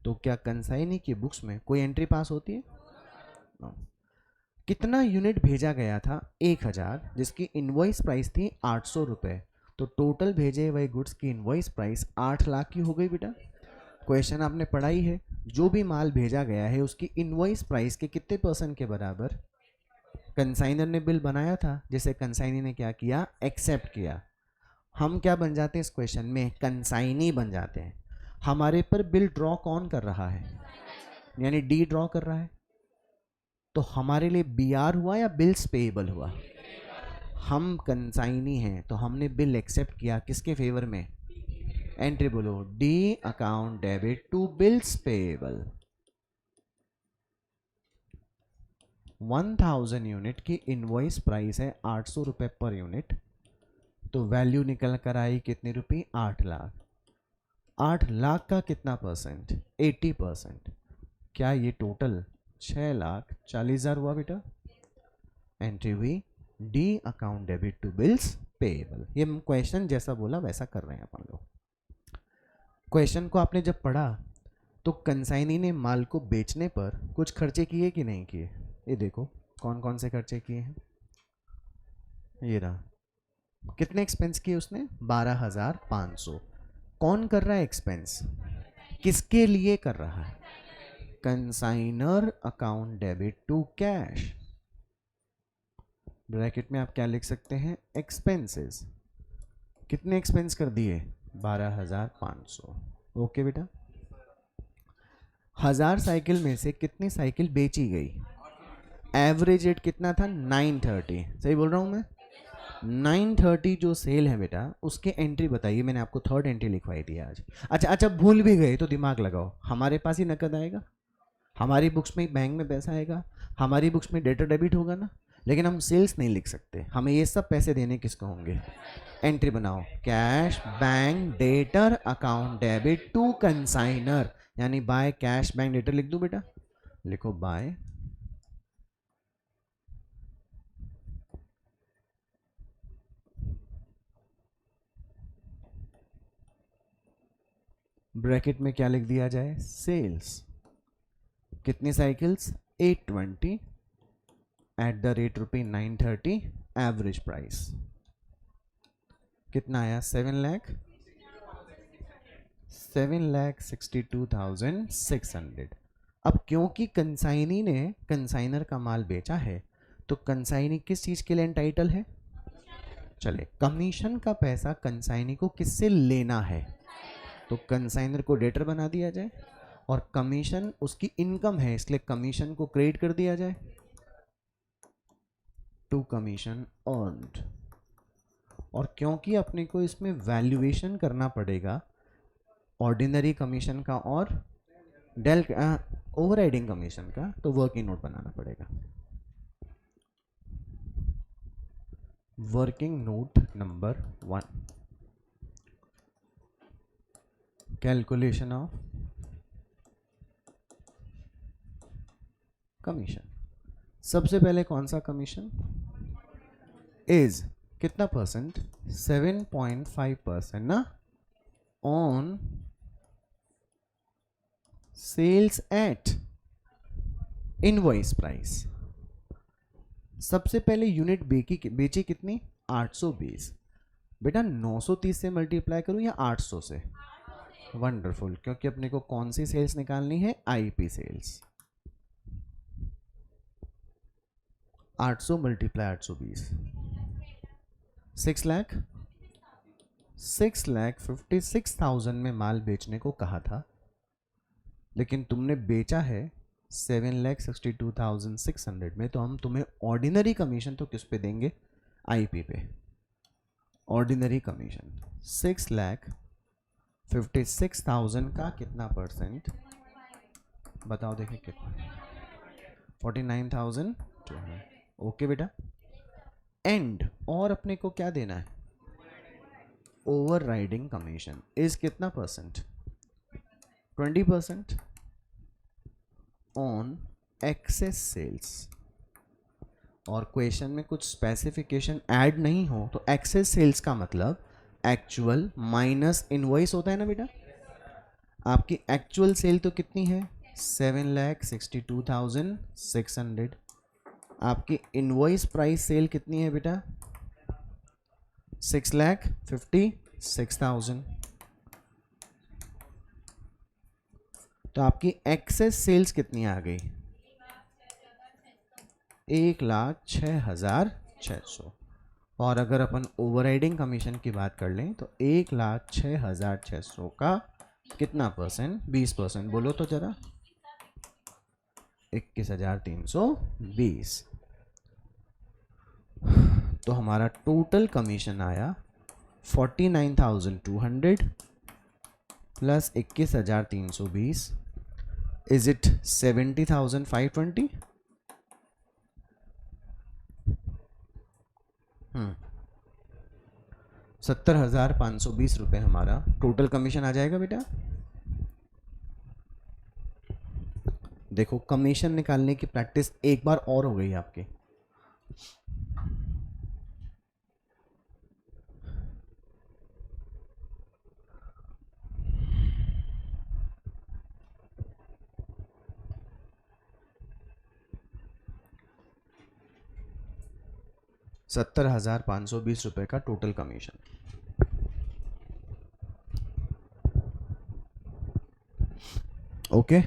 तो क्या कंसाइनी की बुक्स में कोई एंट्री पास होती है? No. कितना यूनिट भेजा गया था? 1000, जिसकी इनवॉइस प्राइस थी 800 रुपये. तो टोटल भेजे हुए गुड्स की इनवॉइस प्राइस 8 लाख की हो गई बेटा. क्वेश्चन आपने पढ़ा ही है. जो भी माल भेजा गया है उसकी इनवॉइस प्राइस के कितने परसेंट के बराबर? कंसाइनर ने बिल बनाया था जिसे कंसाइनी ने क्या किया? एक्सेप्ट किया. हम क्या बन जाते हैं इस क्वेश्चन में? कंसाइनी बन जाते हैं. हमारे पर बिल ड्रॉ कौन कर रहा है? यानी डी ड्रॉ कर रहा है. तो हमारे लिए BR हुआ या बिल्स पेएबल हुआ? हम कंसाइनी हैं तो हमने बिल एक्सेप्ट किया किसके फेवर में? एंट्री बोलो, D account debit to bills payable. 1000 unit की इनवॉइस प्राइस है 800 रुपये पर यूनिट, तो वैल्यू निकल कर आई कितनी रुपये? 8 लाख। 8 लाख का कितना परसेंट? 80%। क्या ये टोटल 6,40,000 हुआ बेटा? एंट्री हुई D account debit to bills payable. ये क्वेश्चन जैसा बोला वैसा कर रहे हैं अपन लोग। क्वेश्चन को आपने जब पढ़ा तो कंसाइनी ने माल को बेचने पर कुछ खर्चे किए कि नहीं किए? ये देखो कौन कौन से खर्चे किए हैं। ये रहा, कितने एक्सपेंस किए उसने? 12,500। कौन कर रहा है एक्सपेंस? किसके लिए कर रहा है? Consignor account debit to cash. Bracket में आप क्या लिख सकते हैं? एक्सपेंसेस। कितने एक्सपेंस कर दिए? 12,500। ओके बेटा। 1000 साइकिल में से कितनी साइकिल बेची गई? एवरेज रेट कितना था? 930। सही बोल रहा हूँ मैं? 930 जो सेल है बेटा, उसके एंट्री बताइए। मैंने आपको थर्ड एंट्री लिखवाई थी आज। अच्छा, भूल भी गए तो दिमाग लगाओ। हमारे पास ही नकद आएगा, हमारी बुक्स में बैंक में पैसा आएगा, हमारी बुक्स में डेटर डेबिट होगा ना, लेकिन हम सेल्स नहीं लिख सकते। हमें ये सब पैसे देने किसको होंगे? एंट्री बनाओ, cash bank debtor account debit to consignor, यानी बाय कैश बैंक डेटर लिख दूं बेटा? लिखो बाय ब्रैकेट में क्या लिख दिया जाए? सेल्स। कितनी साइकिल्स? 820 एट द रेट रुपये 930 एवरेज प्राइस। कितना आया? 7,62,600। अब क्योंकि कंसाइनी ने कंसाइनर का माल बेचा है तो कंसाइनी किस चीज के लिए एंटाइटल है? चले, कमीशन का पैसा कंसाइनी को किससे लेना है? तो कंसाइनर को डेटर बना दिया जाए, और कमीशन उसकी इनकम है इसलिए कमीशन को क्रेडिट कर दिया जाए टू कमीशन अर्न्ड। और क्योंकि अपने को इसमें वैल्यूएशन करना पड़ेगा ऑर्डिनरी कमीशन का और डेल ओवरराइडिंग कमीशन का, तो वर्किंग नोट बनाना पड़ेगा। Working note number 1, calculation of commission. सबसे पहले कौन सा कमीशन? इज कितना परसेंट? 7.5% ना, on sales at invoice price. सबसे पहले यूनिट बेची कितनी? 820। बेटा 930 से मल्टीप्लाई करूं या 800 से? वंडरफुल, क्योंकि अपने को कौन सी सेल्स निकालनी है? IP sales. 800 मल्टीप्लाई 820, 6,56,000 में माल बेचने को कहा था, लेकिन तुमने बेचा है 7,62,600 में, तो हम तुम्हें ऑर्डिनरी कमीशन तो किस पे देंगे? आईपी पे। ऑर्डिनरी कमीशन 6,56,000 का कितना परसेंट? बताओ देखिए कितना? 49,200। ओके बेटा। एंड और अपने को क्या देना है? ओवर राइडिंग कमीशन इज कितना परसेंट? 20% on excess sales. और क्वेश्चन में कुछ स्पेसिफिकेशन ऐड नहीं हो तो एक्सेस सेल्स का मतलब एक्चुअल माइनस इनवॉइस होता है ना बेटा। आपकी एक्चुअल सेल तो कितनी है? 7,62,600। आपकी इनवॉइस प्राइस सेल कितनी है बेटा? 6,56,000। तो आपकी एक्सेस सेल्स कितनी आ गई? 1,06,600। और अगर अपन ओवरराइडिंग कमीशन की बात कर लें तो 1,06,600 का कितना परसेंट? 20%। बोलो तो जरा। 21,320। तो हमारा टोटल कमीशन आया 49,200 प्लस 21,320 इज इट 70,520। 70,520 रुपये हमारा टोटल कमीशन आ जाएगा बेटा। देखो कमीशन निकालने की प्रैक्टिस एक बार और हो गई आपकी। ₹70,520 का टोटल कमीशन। ओके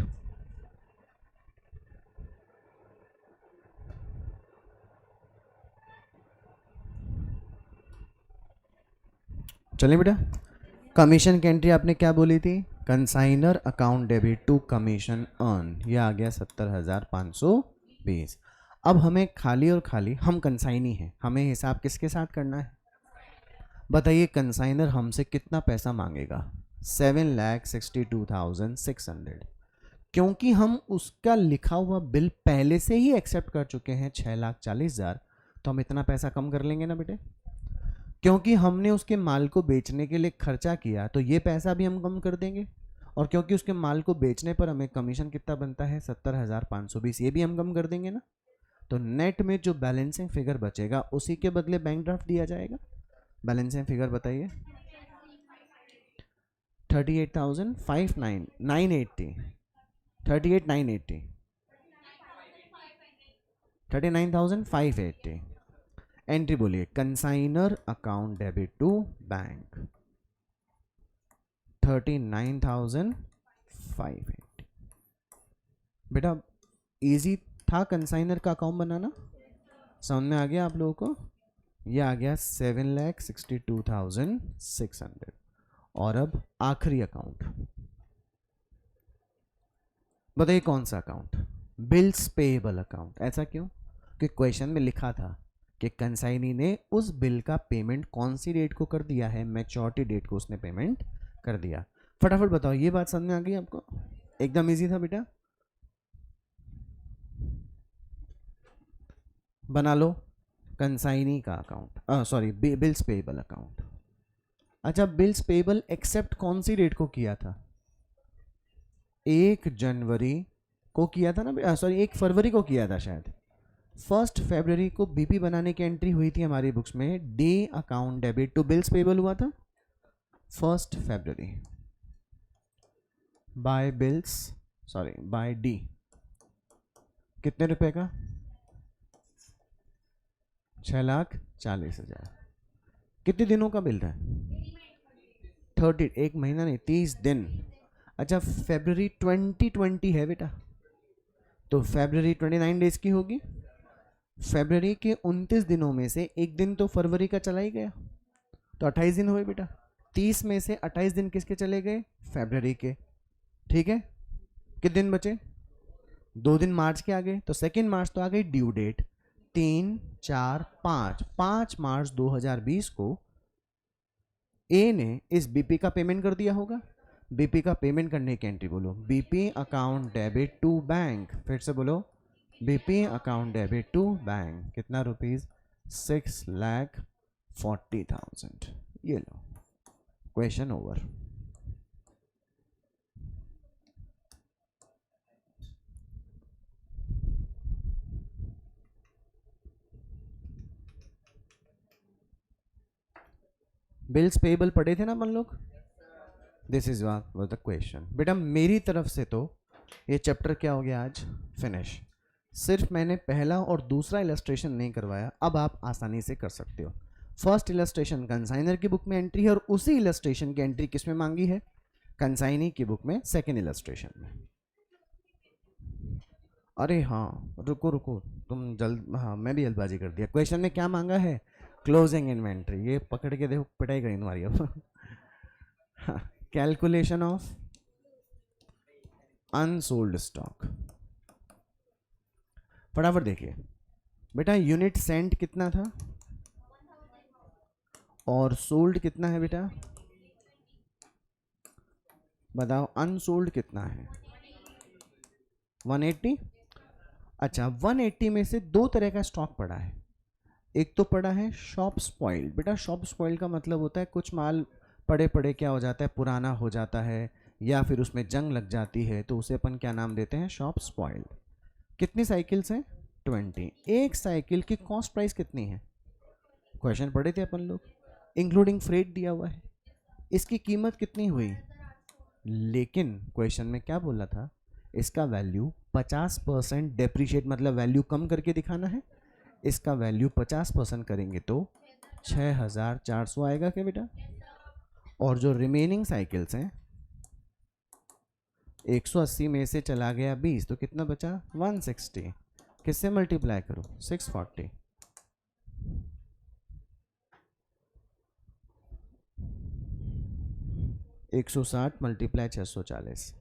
चलिए बेटा, कमीशन की एंट्री आपने क्या बोली थी? Consignor account debit to commission earn, ये आ गया 70,520। अब हमें खाली और खाली, हम कंसाइनी हैं, हमें हिसाब किसके साथ करना है बताइए? कंसाइनर हमसे कितना पैसा मांगेगा? 7,62,600। क्योंकि हम उसका लिखा हुआ बिल पहले से ही एक्सेप्ट कर चुके हैं 6,40,000, तो हम इतना पैसा कम कर लेंगे ना बेटे। क्योंकि हमने उसके माल को बेचने के लिए खर्चा किया तो ये पैसा भी हम कम कर देंगे, और क्योंकि उसके माल को बेचने पर हमें कमीशन कितना बनता है 70,520, ये भी हम कम कर देंगे ना। तो नेट में जो बैलेंसिंग फिगर बचेगा उसी के बदले बैंक ड्राफ्ट दिया जाएगा। बैलेंसिंग फिगर बताइए। 38,980 38,980 39,580। एंट्री बोलिए, consignor account debit to bank 39,580। बेटा इजी था कंसाइनर का अकाउंट बनाना, समझ में आ गया आप लोगों को? ये आ गया 7,62,600। और अब आखिरी अकाउंट बताइए कौन सा अकाउंट? Bills payable account. ऐसा क्यों? कि क्वेश्चन में लिखा था कि कंसाइनी ने उस बिल का पेमेंट कौन सी डेट को कर दिया है, मैच्योरिटी डेट को उसने पेमेंट कर दिया। फटाफट बताओ, ये बात समझ में आ गई आपको? एकदम इजी था बेटा, बना लो कंसाइनी का account, sorry bills payable account. अच्छा, बिल्स पेएबल एक्सेप्ट कौन सी डेट को किया था? 1 जनवरी को किया था ना, सॉरी 1 फरवरी को किया था शायद। 1 फरवरी को बीपी बनाने की एंट्री हुई थी हमारी बुक्स में, D account debit to bills payable हुआ था 1 फरवरी by bills, sorry by D. कितने रुपए का? 6,40,000। कितने दिनों का बिल था? 30, एक महीना नहीं, 30 दिन। अच्छा, फरवरी 2020 है बेटा, तो फरवरी 29 डेज की होगी। फरवरी के 29 दिनों में से एक दिन तो फरवरी का चला ही गया, तो 28 दिन हुए बेटा। 30 में से 28 दिन किसके चले गए? फरवरी के। ठीक है, कितने दिन बचे? 2 दिन मार्च के आ गए, तो 2 मार्च तो आ गई ड्यू डेट। 3, 4, 5 मार्च 2020 को ए ने इस बीपी का पेमेंट कर दिया होगा। बीपी का पेमेंट करने की एंट्री बोलो, BP account debit to bank. फिर से बोलो, BP account debit to bank. कितना रुपीज? 6,40,000। ये लो, क्वेश्चन ओवर। बिल्स पेएबल पढ़े थे ना अपन लोग? This is was the question. बेटा मेरी तरफ से तो ये चैप्टर क्या हो गया आज? फिनिश। सिर्फ मैंने पहला और दूसरा इलस्ट्रेशन नहीं करवाया, अब आप आसानी से कर सकते हो। फर्स्ट इलस्ट्रेशन कंसाइनर की बुक में एंट्री है, और उसी इलस्ट्रेशन की एंट्री किस में मांगी है? कंसाइनी की बुक में सेकेंड इलस्ट्रेशन में। अरे हाँ, रुको रुको, तुम जल्द, हाँ मैं भी जल्दबाजी कर दिया। क्वेश्चन में क्या मांगा है? Closing inventory. ये पकड़ के देखो, पिटाई करेंगे तुम्हारी अब। Calculation of unsold stock. फटाफट देखिए बेटा, यूनिट सेंट कितना था और सोल्ड कितना है बेटा, बताओ अनसोल्ड कितना है, 180। अच्छा 180 में से दो तरह का स्टॉक पड़ा है, एक तो पड़ा है शॉप स्पॉइल्ड। बेटा शॉप स्पॉइल्ड का मतलब होता है कुछ माल पड़े पड़े क्या हो जाता है, पुराना हो जाता है या फिर उसमें जंग लग जाती है, तो उसे अपन क्या नाम देते हैं, शॉप स्पॉइल्ड। कितनी साइकिल्स हैं, 20। एक साइकिल की कॉस्ट प्राइस कितनी है, क्वेश्चन पढ़े थे अपन लोग, इंक्लूडिंग फ्रेट दिया हुआ है, इसकी कीमत कितनी हुई, लेकिन क्वेश्चन में क्या बोला था, इसका वैल्यू 50% डेप्रिशिएट, मतलब वैल्यू कम करके दिखाना है, इसका वैल्यू 50% करेंगे तो 6400 आएगा क्या बेटा। और जो रिमेनिंग साइकिल्स हैं 180 में से चला गया 20, तो कितना बचा 160, किससे मल्टीप्लाई करो 640, एक सौ साठ मल्टीप्लाई 640,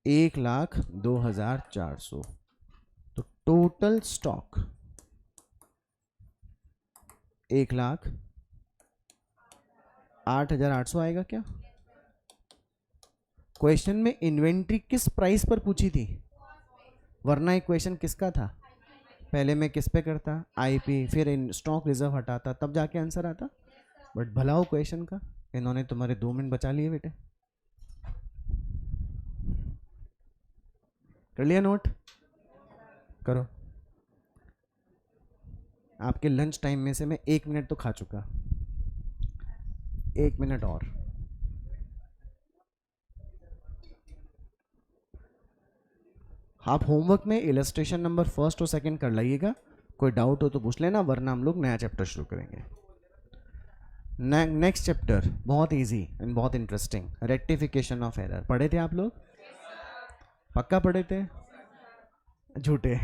1,02,400। तो टोटल स्टॉक 1,08,800 आएगा क्या। क्वेश्चन में इन्वेंट्री किस प्राइस पर पूछी थी, वरना एक क्वेश्चन किसका था, पहले मैं किस पे करता आईपी, फिर स्टॉक रिजर्व हटाता, तब जाके आंसर आता। बट भला हो क्वेश्चन का, इन्होंने तुम्हारे 2 मिनट बचा लिए बेटे। कर लिया नोट, करो। आपके लंच टाइम में से मैं 1 मिनट तो खा चुका, 1 मिनट और। आप होमवर्क में इलस्ट्रेशन नंबर फर्स्ट और सेकंड कर लाइएगा, कोई डाउट हो तो पूछ लेना, वरना हम लोग नया चैप्टर शुरू करेंगे। नेक्स्ट चैप्टर बहुत इजी एंड बहुत इंटरेस्टिंग, रेक्टिफिकेशन ऑफ एरर। पढ़े थे आप लोग, पक्का पढ़े थे, झूठे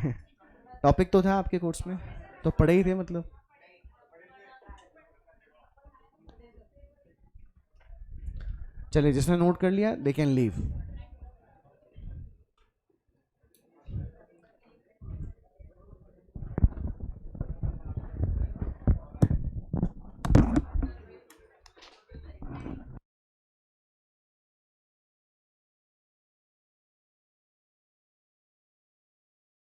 टॉपिक तो था आपके कोर्स में, तो पढ़े ही थे मतलब। चलिए जिसने नोट कर लिया दे कैन लीव।